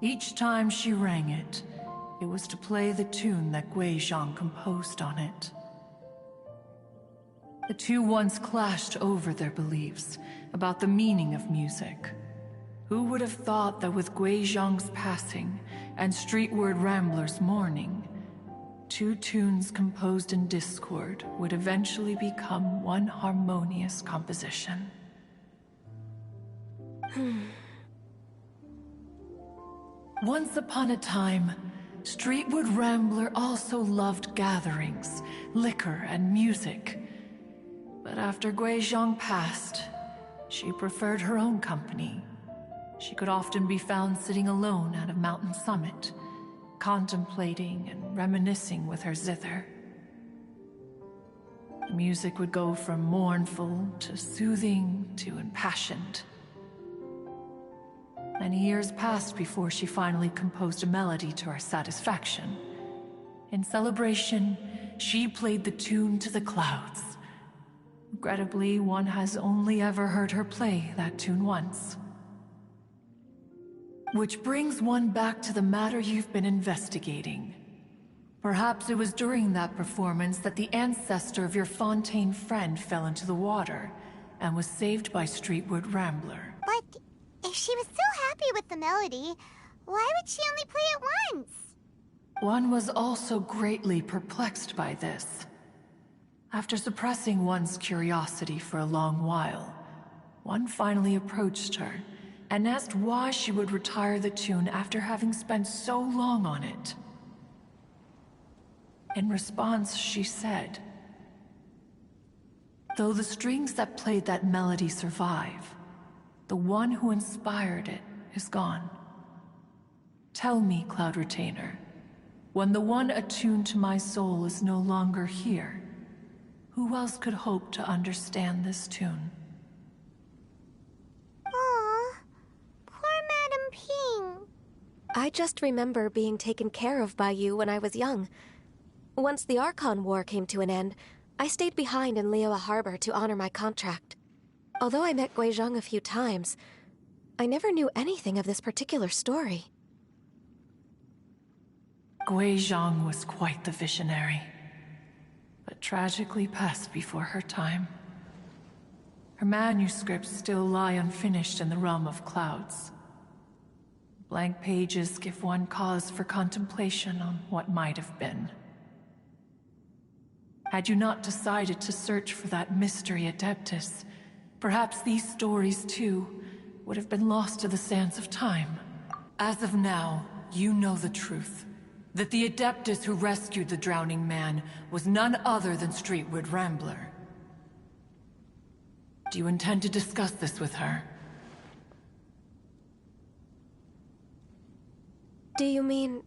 Each time she rang it, it was to play the tune that Guizhong composed on it. The two once clashed over their beliefs about the meaning of music. Who would have thought that with Gui Zhang's passing and Streetward Rambler's mourning, two tunes composed in discord would eventually become one harmonious composition? Once upon a time, Streetwood Rambler also loved gatherings, liquor, and music. But after Gui Zhang passed, she preferred her own company. She could often be found sitting alone at a mountain summit, contemplating and reminiscing with her zither. The music would go from mournful to soothing to impassioned. Many years passed before she finally composed a melody to her satisfaction. In celebration, she played the tune to the clouds. Regrettably, one has only ever heard her play that tune once. Which brings one back to the matter you've been investigating. Perhaps it was during that performance that the ancestor of your Fontaine friend fell into the water and was saved by Streetwood Rambler. But if she was so happy with the melody, why would she only play it once? One was also greatly perplexed by this. After suppressing one's curiosity for a long while, one finally approached her and asked why she would retire the tune after having spent so long on it. In response, she said, "Though the strings that played that melody survive, the one who inspired it is gone. Tell me, Cloud Retainer, when the one attuned to my soul is no longer here, who else could hope to understand this tune?" Aw, poor Madame Ping. I just remember being taken care of by you when I was young. Once the Archon War came to an end, I stayed behind in Liyue Harbor to honor my contract. Although I met Gui Zhang a few times, I never knew anything of this particular story. Gui Zhang was quite the visionary, but tragically passed before her time. Her manuscripts still lie unfinished in the realm of clouds. Blank pages give one cause for contemplation on what might have been. Had you not decided to search for that mystery Adeptus, perhaps these stories, too, would have been lost to the sands of time. As of now, you know the truth. That the Adeptus who rescued the drowning man was none other than Streetwood Rambler. Do you intend to discuss this with her? Do you mean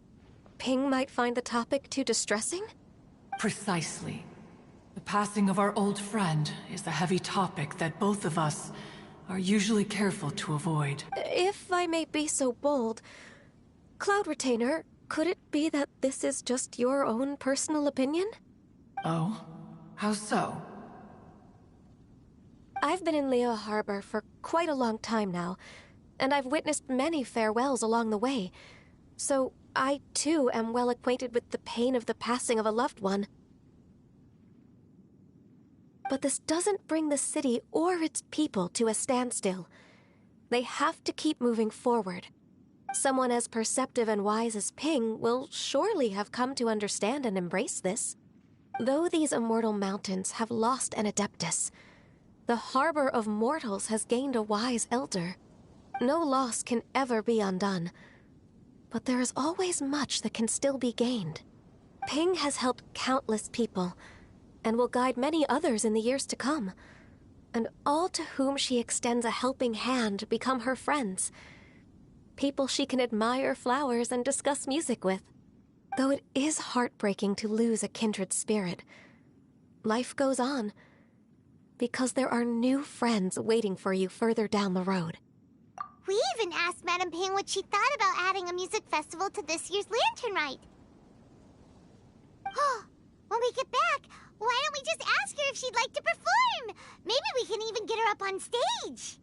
Ping might find the topic too distressing? Precisely. The passing of our old friend is a heavy topic that both of us are usually careful to avoid. If I may be so bold, Cloud Retainer, could it be that this is just your own personal opinion? Oh? How so? I've been in Liyue Harbor for quite a long time now, and I've witnessed many farewells along the way, so I too am well acquainted with the pain of the passing of a loved one. But this doesn't bring the city or its people to a standstill. They have to keep moving forward. Someone as perceptive and wise as Ping will surely have come to understand and embrace this. Though these immortal mountains have lost an Adeptus, the harbor of mortals has gained a wise elder. No loss can ever be undone, but there is always much that can still be gained. Ping has helped countless people, and will guide many others in the years to come. And all to whom she extends a helping hand become her friends. People she can admire flowers and discuss music with. Though it is heartbreaking to lose a kindred spirit, life goes on, because there are new friends waiting for you further down the road. We even asked Madame Ping what she thought about adding a music festival to this year's Lantern Rite. When we get back, why don't we just ask her if she'd like to perform? Maybe we can even get her up on stage.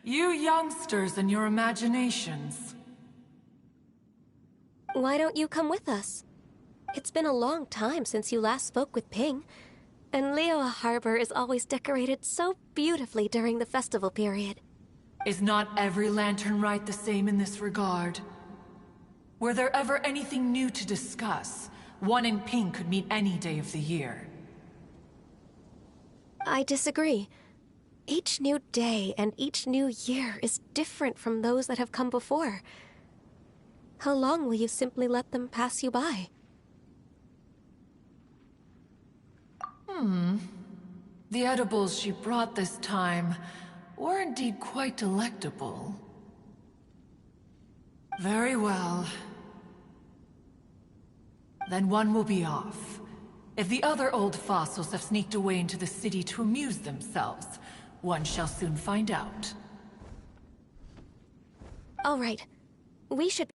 You youngsters and your imaginations. Why don't you come with us? It's been a long time since you last spoke with Ping, and Liyue Harbor is always decorated so beautifully during the festival period. Is not every lantern rite the same in this regard? Were there ever anything new to discuss? One in pink could meet any day of the year. I disagree. Each new day and each new year is different from those that have come before. How long will you simply let them pass you by? The edibles she brought this time were indeed quite delectable. Very well. Then one will be off. If the other old fossils have sneaked away into the city to amuse themselves, one shall soon find out. All right. We should...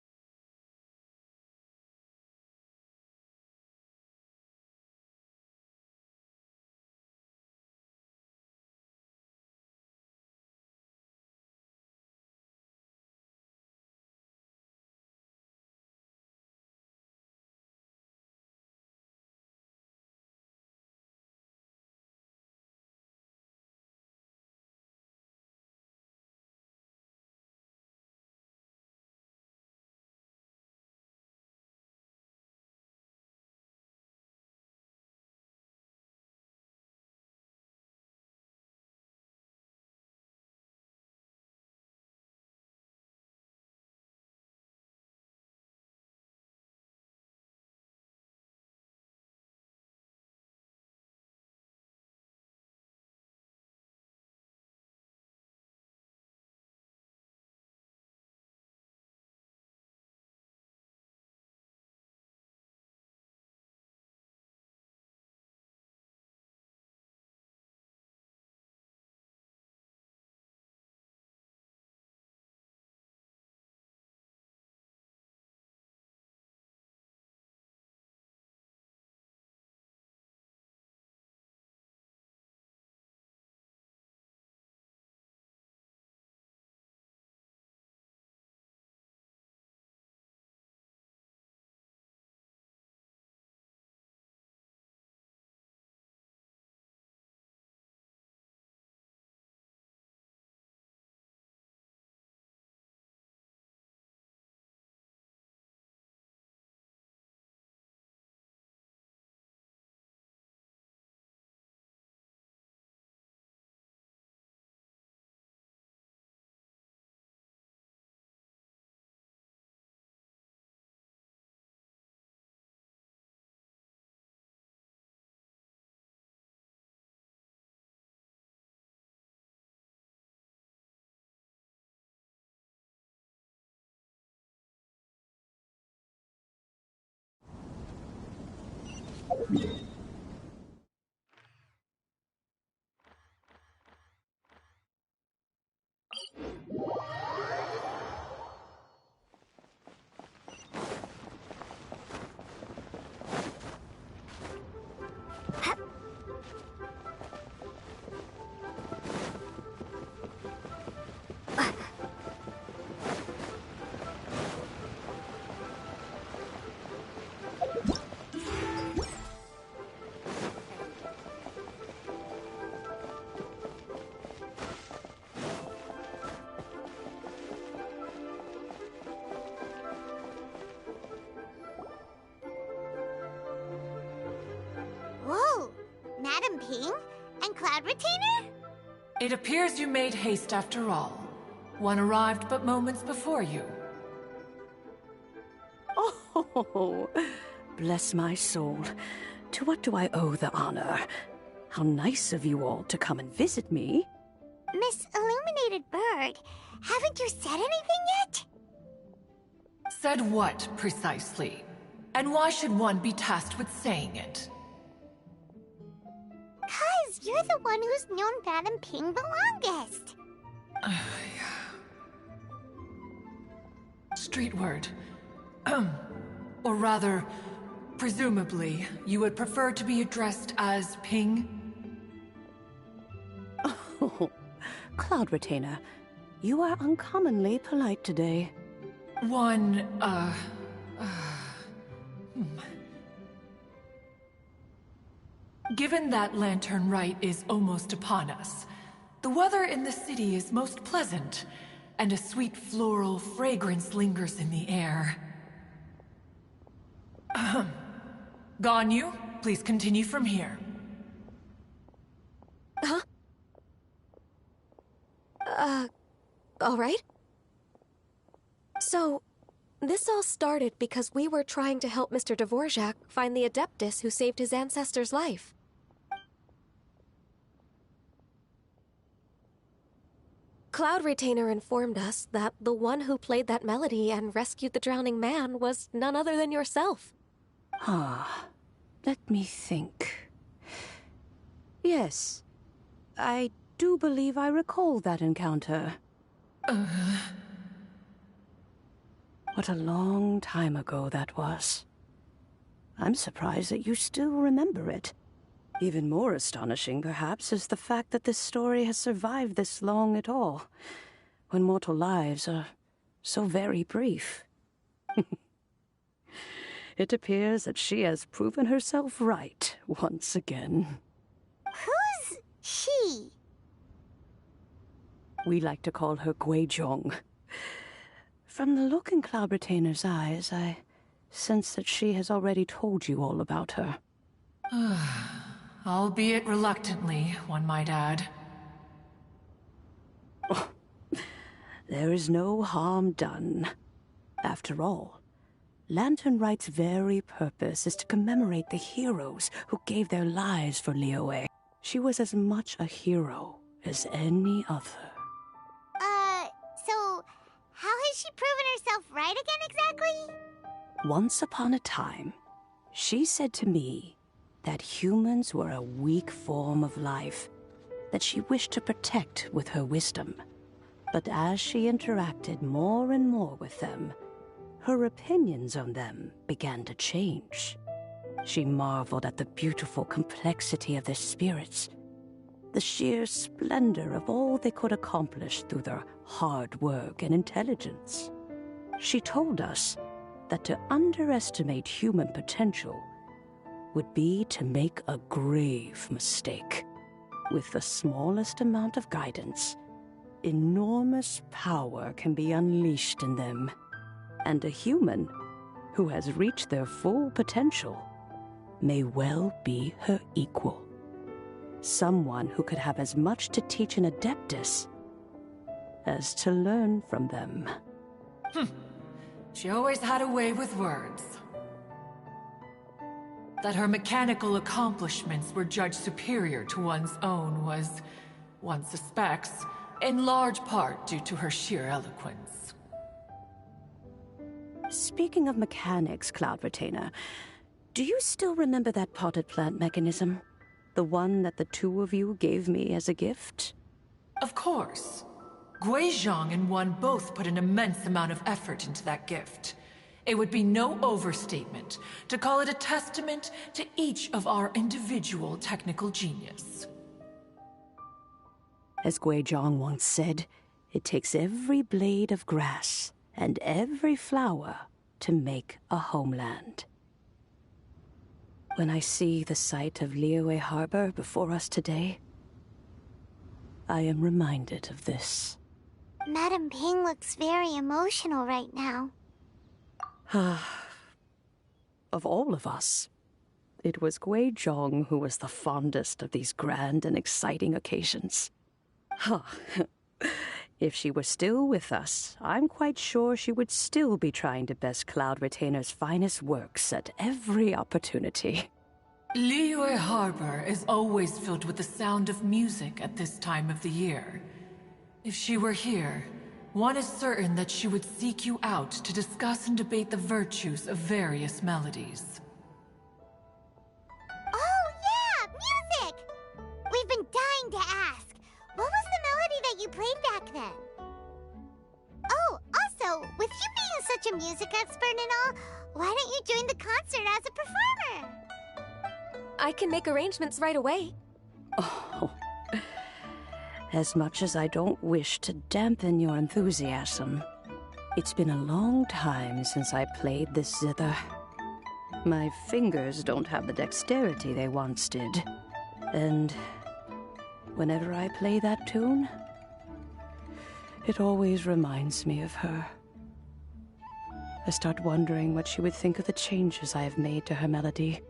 Whoa! Madam Ping? And Cloud Retainer? It appears you made haste after all. One arrived but moments before you. Oh, bless my soul. To what do I owe the honor? How nice of you all to come and visit me. Miss Illuminated Bird, haven't you said anything yet? Said what, precisely? And why should one be tasked with saying it? 'Cause you're the one who's known Madam Ping the longest. Street word. Or rather, presumably, you would prefer to be addressed as Ping? Oh, Cloud Retainer, you are uncommonly polite today. Given that lantern rite is almost upon us, The weather in the city is most pleasant, and a sweet floral fragrance lingers in the air. Ahem. Ganyu, please continue from here. Huh? All right. So, this all started because we were trying to help Mr. Dvorak find the Adeptus who saved his ancestor's life. Cloud Retainer informed us that the one who played that melody and rescued the drowning man was none other than yourself. Ah, let me think. Yes, I do believe I recall that encounter. What a long time ago that was. I'm surprised that you still remember it. Even more astonishing, perhaps, is the fact that this story has survived this long at all, when mortal lives are so very brief. It appears that she has proven herself right once again. Who's she? We like to call her Guizhong. From the look in Cloud Retainer's eyes, I sense that she has already told you all about her. Albeit reluctantly, one might add. There is no harm done. After all, Lantern Right's very purpose is to commemorate the heroes who gave their lives for Liyue. She was as much a hero as any other. So how has she proven herself right again exactly? Once upon a time, she said to me that humans were a weak form of life that she wished to protect with her wisdom. But as she interacted more and more with them, her opinions on them began to change. She marveled at the beautiful complexity of their spirits, the sheer splendor of all they could accomplish through their hard work and intelligence. She told us that to underestimate human potential would be to make a grave mistake. With the smallest amount of guidance, enormous power can be unleashed in them. And a human who has reached their full potential may well be her equal. Someone who could have as much to teach an Adeptus as to learn from them. She always had a way with words. That her mechanical accomplishments were judged superior to one's own was, one suspects, in large part due to her sheer eloquence. Speaking of mechanics, Cloud Retainer, do you still remember that potted plant mechanism? The one that the two of you gave me as a gift? Of course. Guizhong and one both put an immense amount of effort into that gift. It would be no overstatement to call it a testament to each of our individual technical genius. As Guizhong once said, it takes every blade of grass and every flower to make a homeland. When I see the sight of Liyue Harbor before us today, I am reminded of this. Madame Ping looks very emotional right now. Of all of us, it was Guizhong who was the fondest of these grand and exciting occasions. If she were still with us, I'm quite sure she would still be trying to best Cloud Retainer's finest works at every opportunity. Liyue Harbor is always filled with the sound of music at this time of the year. If she were here, one is certain that she would seek you out to discuss and debate the virtues of various melodies. Oh yeah, music! We've been dying to ask. What was the melody that you played back then? Oh, also, with you being such a music expert and all, why don't you join the concert as a performer? I can make arrangements right away. Oh, as much as I don't wish to dampen your enthusiasm, it's been a long time since I played this zither. My fingers don't have the dexterity they once did. And, Whenever I play that tune, it always reminds me of her. I start wondering what she would think of the changes I have made to her melody.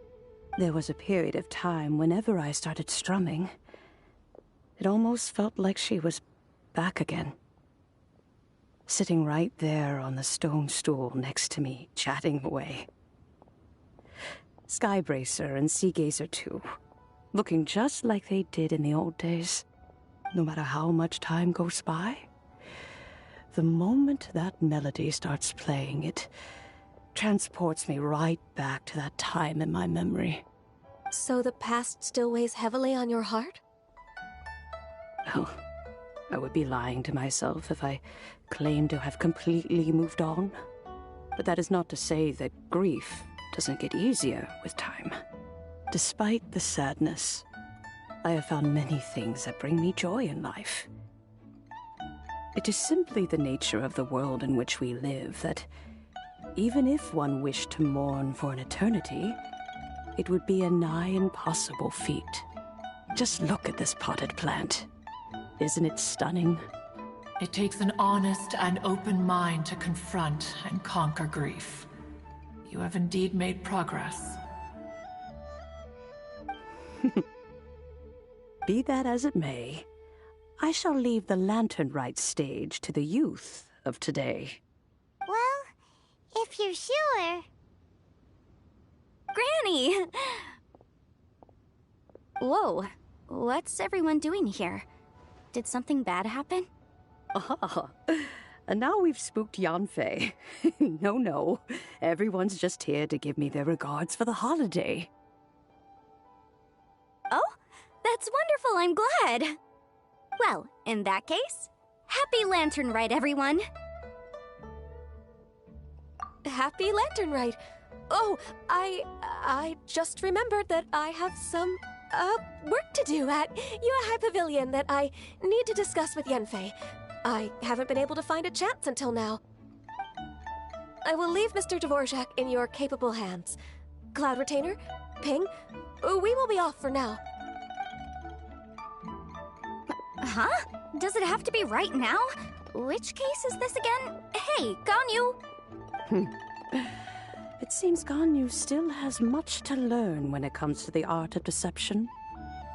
There was a period of time whenever I started strumming, it almost felt like she was back again. Sitting right there on the stone stool next to me, chatting away. Skybracer and Seagazer too, looking just like they did in the old days. No matter how much time goes by, the moment that melody starts playing, it transports me right back to that time in my memory. So the past still weighs heavily on your heart? Oh, I would be lying to myself if I claimed to have completely moved on. But that is not to say that grief doesn't get easier with time. Despite the sadness, I have found many things that bring me joy in life. It is simply the nature of the world in which we live that, even if one wished to mourn for an eternity, it would be a nigh impossible feat. Just look at this potted plant. Isn't it stunning? It takes an honest and open mind to confront and conquer grief. You have indeed made progress. Be that as it may, I shall leave the Lantern Rite stage to the youth of today. Well, if you're sure. Granny! Whoa, what's everyone doing here? Did something bad happen? Ah, and now we've spooked Yanfei. No, everyone's just here to give me their regards for the holiday. Oh, that's wonderful, I'm glad. Well, in that case, happy Lantern Rite, everyone. Happy Lantern Rite. Oh, I just remembered that I have some, work to do at Yuehai Pavilion that I need to discuss with Yanfei. I haven't been able to find a chance until now. I will leave Mr. Dvorak in your capable hands. Cloud Retainer, Ping, we will be off for now. Huh? Does it have to be right now? Which case is this again? Hey, Ganyu! It seems Ganyu still has much to learn when it comes to the art of deception.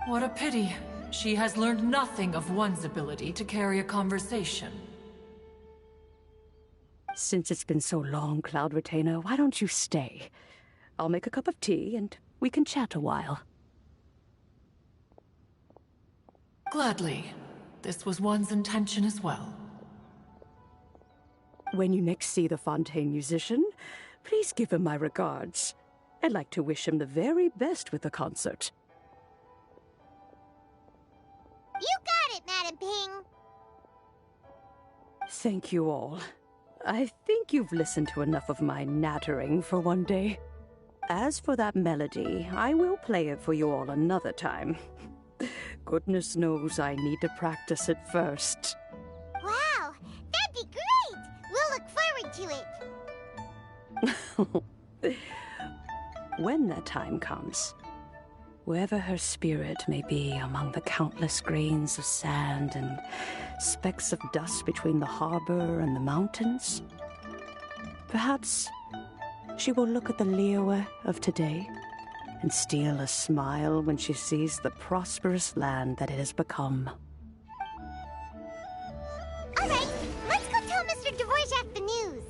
What a pity. She has learned nothing of one's ability to carry a conversation. Since it's been so long, Cloud Retainer, why don't you stay? I'll make a cup of tea and we can chat a while. Gladly. This was one's intention as well. When you next see the Fontaine musician, please give him my regards. I'd like to wish him the very best with the concert. You got it, Madam Ping. Thank you all. I think you've listened to enough of my nattering for one day. As for that melody, I will play it for you all another time. Goodness knows I need to practice it first. Wow, that'd be great! We'll look forward to it. When that time comes, wherever her spirit may be among the countless grains of sand and specks of dust between the harbor and the mountains, perhaps she will look at the Liyue of today and steal a smile when she sees the prosperous land that it has become. All right, let's go tell Mr. Dvorak the news.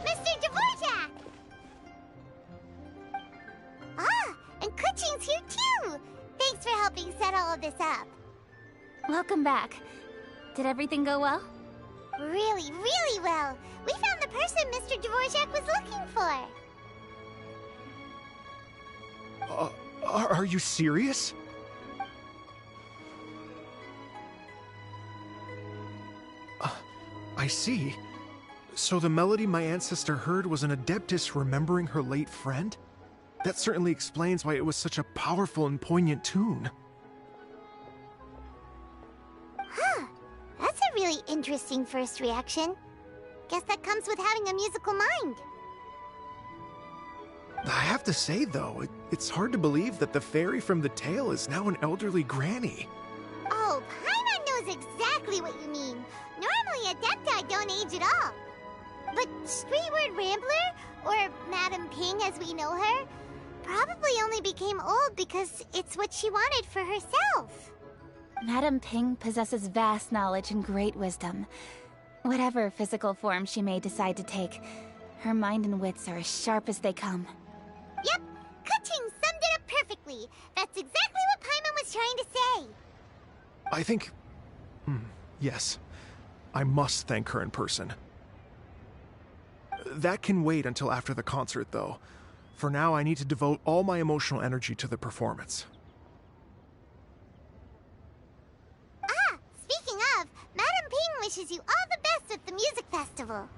Mr. Dvorak! Ah, and Kuchin's here too! this up. Welcome back. Did everything go well? Really, really well. We found the person Mr. Dvorak was looking for. Are you serious? I see. So the melody my ancestor heard was an Adeptus remembering her late friend? That certainly explains why it was such a powerful and poignant tune. Huh. That's a really interesting first reaction. Guess that comes with having a musical mind. I have to say, though, it's hard to believe that the fairy from the tale is now an elderly granny. Oh, Paimon knows exactly what you mean. Normally, Adepti don't age at all. But Streetward Rambler, or Madame Ping as we know her, probably only became old because it's what she wanted for herself. Madame Ping possesses vast knowledge and great wisdom. Whatever physical form she may decide to take, her mind and wits are as sharp as they come. Yep, Kuching summed it up perfectly. That's exactly what Paimon was trying to say. I think... yes. I must thank her in person. That can wait until after the concert, though. For now, I need to devote all my emotional energy to the performance. Ah, speaking of, Madame Ping wishes you all the best at the music festival.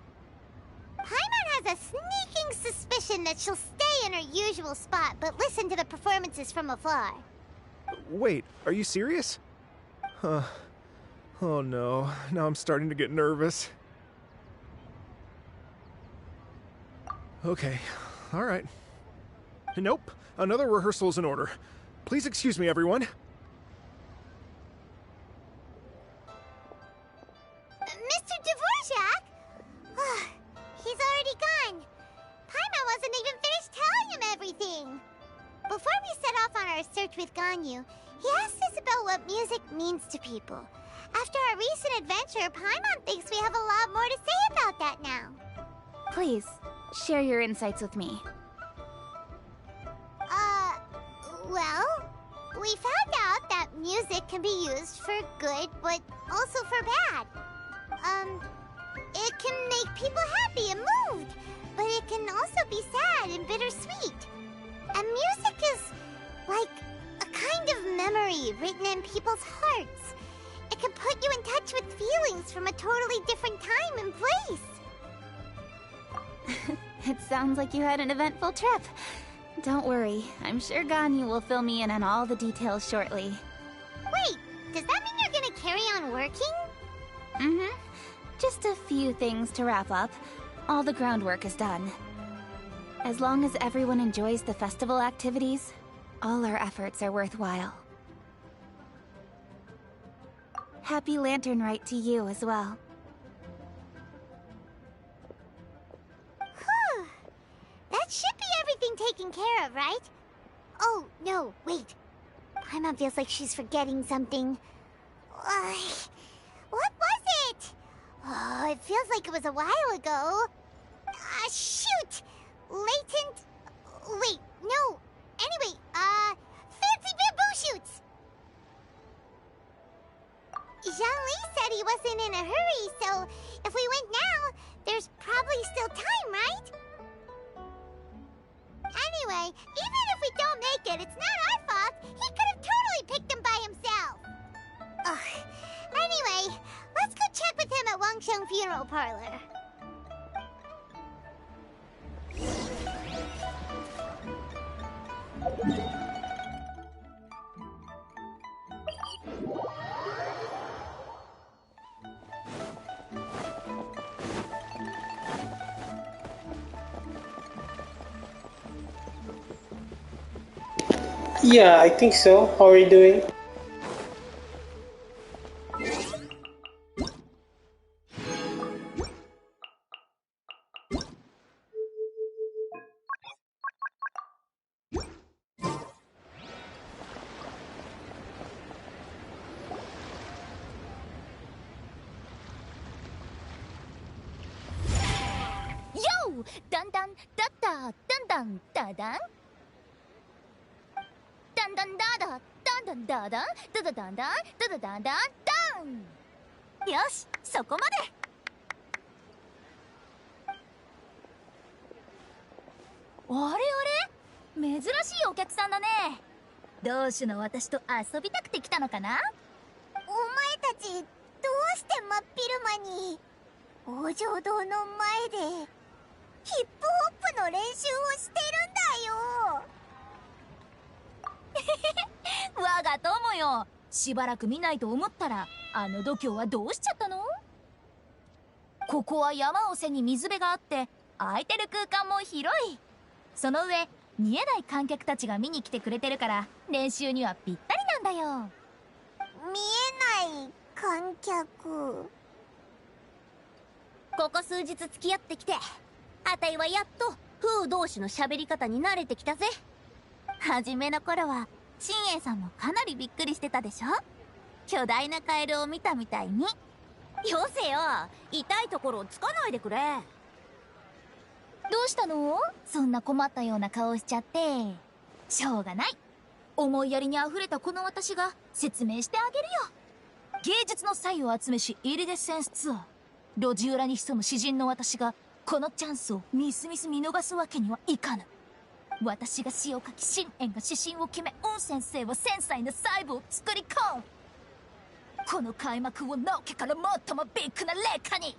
Paimon has a sneaking suspicion that she'll stay in her usual spot, but listen to the performances from afar. Wait, are you serious? Huh. Oh no, now I'm starting to get nervous. Okay, alright. Nope, another rehearsal is in order. Please excuse me, everyone. Mr. Dvorak? He's already gone. Paimon wasn't even finished telling him everything. Before we set off on our search with Ganyu, he asked us about what music means to people. After our recent adventure, Paimon thinks we have a lot more to say about that now. Please, share your insights with me. Well, we found out that music can be used for good, but also for bad. It can make people happy and moved, but it can also be sad and bittersweet. And music is like a kind of memory written in people's hearts. It can put you in touch with feelings from a totally different time and place. It sounds like you had an eventful trip. Don't worry, I'm sure Ganyu will fill me in on all the details shortly. Wait, does that mean you're gonna carry on working? Mm-hmm. Just a few things to wrap up. All the groundwork is done. As long as everyone enjoys the festival activities, all our efforts are worthwhile. Happy Lantern Rite to you as well. Whew. That should be everything taken care of, right? Oh, no, wait. Paimon feels like she's forgetting something. What was it? Oh, it feels like it was a while ago. Shoot! Latent... Wait, no. Anyway, fancy bamboo shoots! Zhang-Li said he wasn't in a hurry, so if we went now, there's probably still time, right? Anyway, even if we don't make it, it's not our fault. He could have totally picked them by himself. Ugh. Anyway, let's go check with him at Wangsheng Funeral Parlor. Yeah, I think so. How are you doing? Yo! Dun dun da da dun dun da dun. Dun dun da da dun ダンダダンダダダンダンダダダンダンダン。よし、そこまで。あれあれ、珍しいお客さんだね。同種の私と遊びたくて来たのかな。お前たちどうして真っ昼間に王城堂の前でヒップホップの練習をしてるんだよ。我が友よ、しばらく見ないと思ったらあの度胸はどうしちゃったの。ここは山を背に水辺があって空いてる空間も広い。その上見えない観客たちが見に来てくれてるから練習にはぴったりなんだよ。見えない観客。ここ数日付き合ってきて、あたいはやっと風同士の喋り方に慣れてきたぜ。初めの頃は新栄さんもかなりびっくりしてたでしょ。巨大なカエルを見たみたいに。よせよ、痛いところをつかないでくれ。どうしたの？そんな困ったような顔しちゃって。しょうがない。思いやりにあふれたこの私が説明してあげるよ。芸術の才を集めしイリデッセンスツアー。路地裏に潜む詩人の私がこのチャンスをみすみす見逃すわけにはいかぬ。私が詩を書き、信玄が指針を決め、ウン先生は繊細な細部を作り込む。この開幕をのけから最もビッグな劣化に。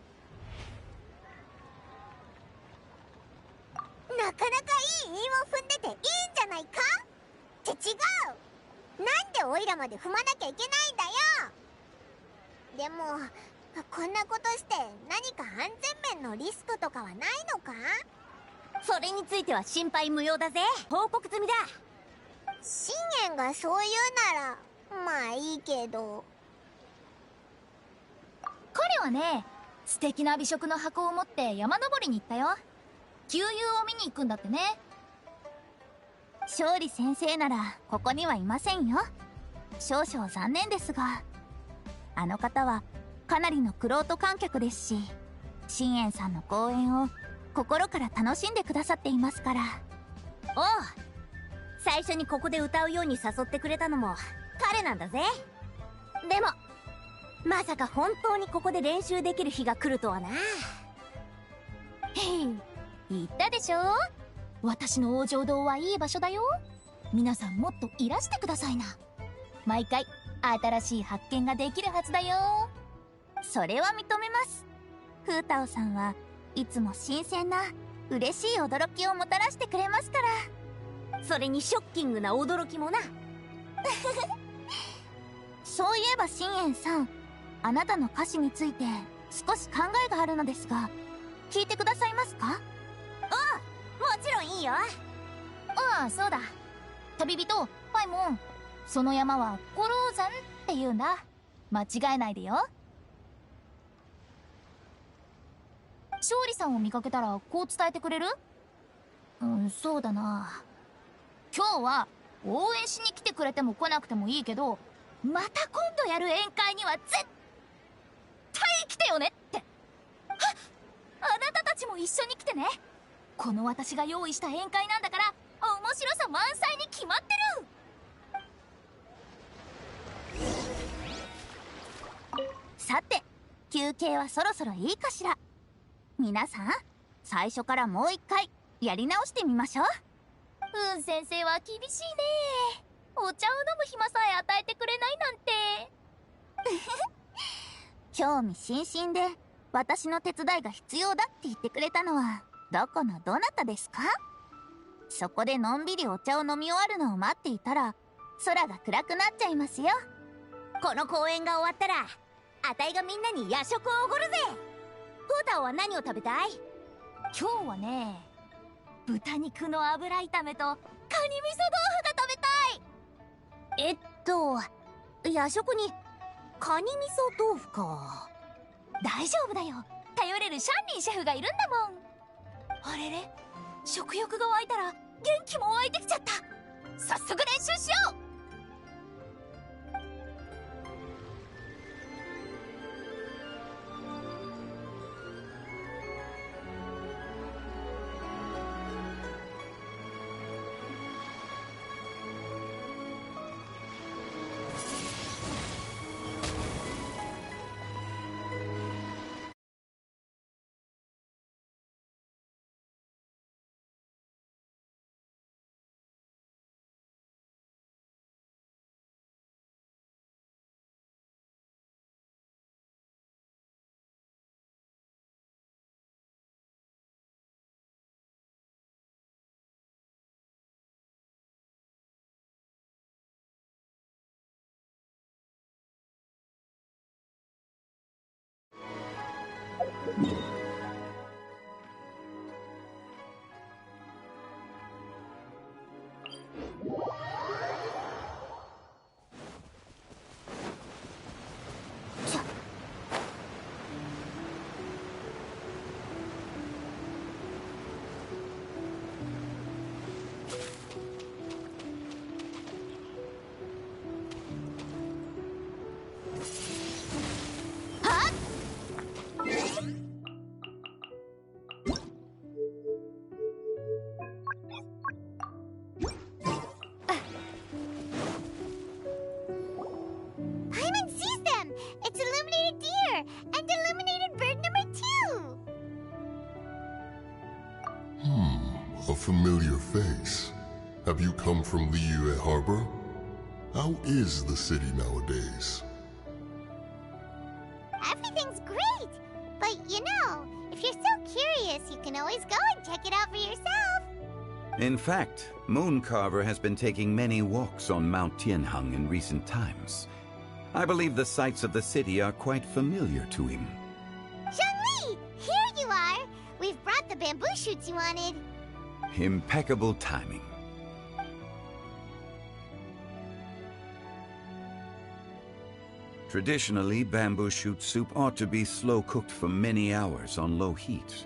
なかなかいい韻を踏んでていいんじゃないかって違う。なんでオイラまで踏まなきゃいけないんだよ。でもこんなことして何か安全面のリスクとかはないのか。それについては心配無用だぜ。報告済みだ。信玄がそう言うならまあいいけど。彼はね、素敵な美食の箱を持って山登りに行ったよ。旧友を見に行くんだってね。勝利先生ならここにはいませんよ。少々残念ですが、あの方はかなりの玄人観客ですし、信玄さんの公演を心から楽しんでくださっていますから。おう、最初にここで歌うように誘ってくれたのも彼なんだぜ。でもまさか本当にここで練習できる日が来るとはな。へい、言ったでしょ。私の王城堂はいい場所だよ。皆さんもっといらしてくださいな。毎回新しい発見ができるはずだよ。それは認めます。フータオさんはいつも新鮮な嬉しい驚きをもたらしてくれますから。それにショッキングな驚きもな。そういえば信玄さん、あなたの歌詞について少し考えがあるのですが、聞いてくださいますか？もちろんいいよ。ああ、そうだ。旅人パイモン、その山は五郎山って言うんだ。間違えないでよ。勝利さんを見かけたらこう伝えてくれる？そうだな。今日は応援しに来てくれても来なくてもいいけど、また今度やる宴会には絶対来てよねって。あなたたちも一緒に来てね。この私が用意した宴会なんだから面白さ満載に決まってる。さて、休憩はそろそろいいかしら。皆さん、最初からもう一回やり直してみましょう。先生は厳しいね。お茶を飲む暇さえ与えてくれないなんて。興味津々で私の手伝いが必要だって言ってくれたのはどこのどなたですか？そこでのんびりお茶を飲み終わるのを待っていたら空が暗くなっちゃいますよ。この公演が終わったらあたいがみんなに夜食をおごるぜ。フータオは何を食べたい？今日はね、豚肉の油炒めとカニ味噌豆腐が食べたい。夜食にカニ味噌豆腐か。大丈夫だよ。頼れるシャンリンシェフがいるんだもん。あれれ、食欲が湧いたら元気も湧いてきちゃった。早速練習しよう。Paimon sees them! It's illuminated deer! And illuminated bird number 2! A familiar face. Have you come from Liyue Harbor? How is the city nowadays? Everything's great! But you know, if you're so curious, you can always go and check it out for yourself! In fact, Mooncarver has been taking many walks on Mount Tianheng in recent times. I believe the sights of the city are quite familiar to him. Zhongli! Here you are! We've brought the bamboo shoots you wanted. Impeccable timing. Traditionally, bamboo shoot soup ought to be slow-cooked for many hours on low heat.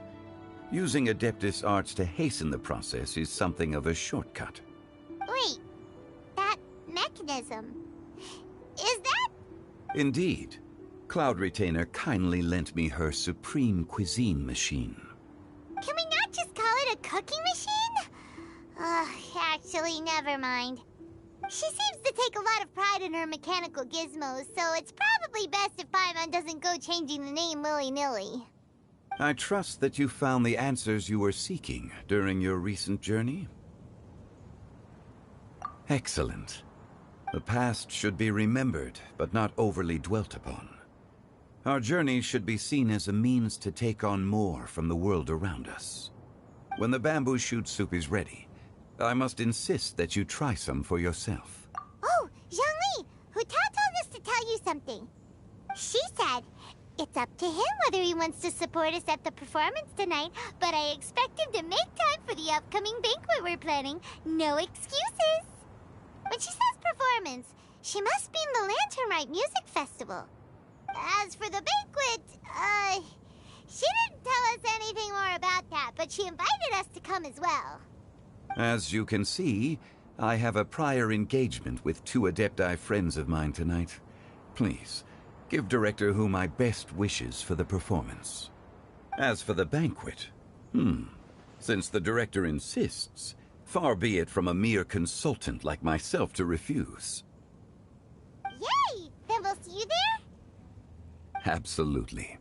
Using Adeptus arts to hasten the process is something of a shortcut. Wait, that mechanism... is that... Indeed. Cloud Retainer kindly lent me her supreme cuisine machine. Can we not just call it a cooking machine? Actually, never mind. She seems to take a lot of pride in her mechanical gizmos, so it's probably best if Paimon doesn't go changing the name willy-nilly. I trust that you found the answers you were seeking during your recent journey? Excellent. The past should be remembered, but not overly dwelt upon. Our journey should be seen as a means to take on more from the world around us. When the bamboo shoot soup is ready, I must insist that you try some for yourself. Oh, Zhongli! Huta told us to tell you something. She said, it's up to him whether he wants to support us at the performance tonight, but I expect him to make time for the upcoming banquet we're planning. No excuses! When she says performance, she must mean the Lantern Rite Music Festival. As for the banquet, she didn't tell us anything more about that, but she invited us to come as well. As you can see, I have a prior engagement with 2 Adepti friends of mine tonight. Please, give Director Hu my best wishes for the performance. As for the banquet, since the Director insists, far be it from a mere consultant like myself to refuse. Yay! Then we'll see you there? Absolutely.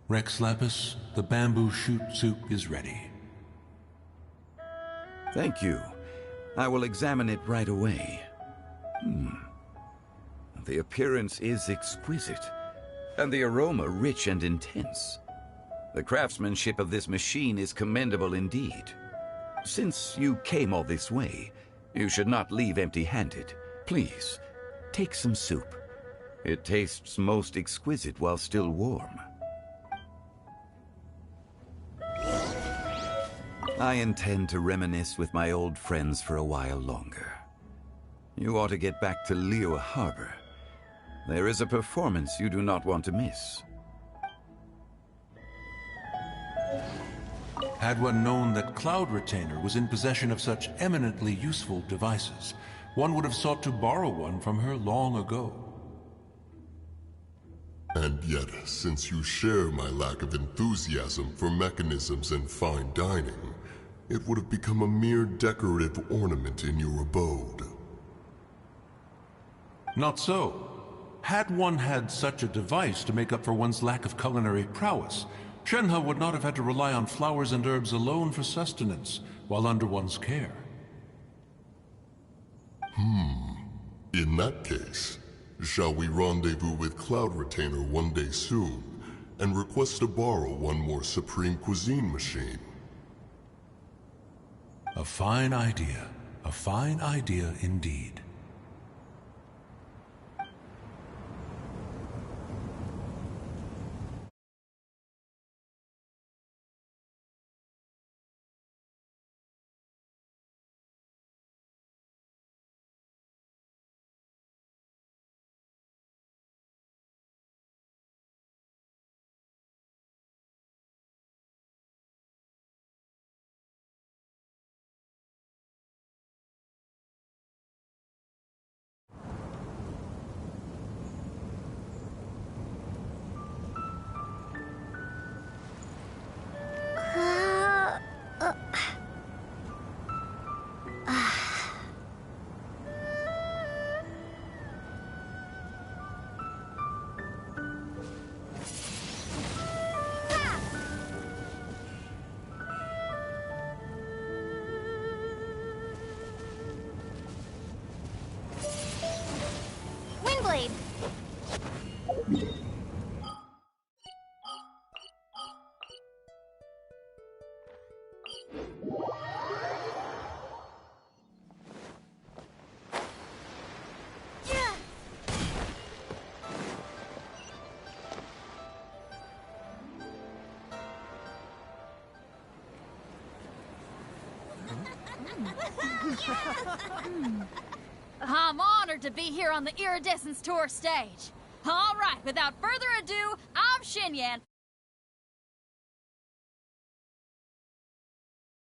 Rex Lapis, the bamboo shoot soup is ready. Thank you. I will examine it right away. The appearance is exquisite, and the aroma rich and intense. The craftsmanship of this machine is commendable indeed. Since you came all this way, you should not leave empty-handed. Please, take some soup. It tastes most exquisite while still warm. I intend to reminisce with my old friends for a while longer. You ought to get back to Liyue Harbor. There is a performance you do not want to miss. Had one known that Cloud Retainer was in possession of such eminently useful devices, one would have sought to borrow one from her long ago. And yet, since you share my lack of enthusiasm for mechanisms and fine dining, it would have become a mere decorative ornament in your abode. Not so. Had one had such a device to make up for one's lack of culinary prowess, Shenhe would not have had to rely on flowers and herbs alone for sustenance while under one's care. In that case, shall we rendezvous with Cloud Retainer one day soon and request to borrow one more Supreme Cuisine machine? A fine idea. A fine idea indeed. I'm honored to be here on the Iridescence Tour stage. All right, without further ado, I'm Xinyan,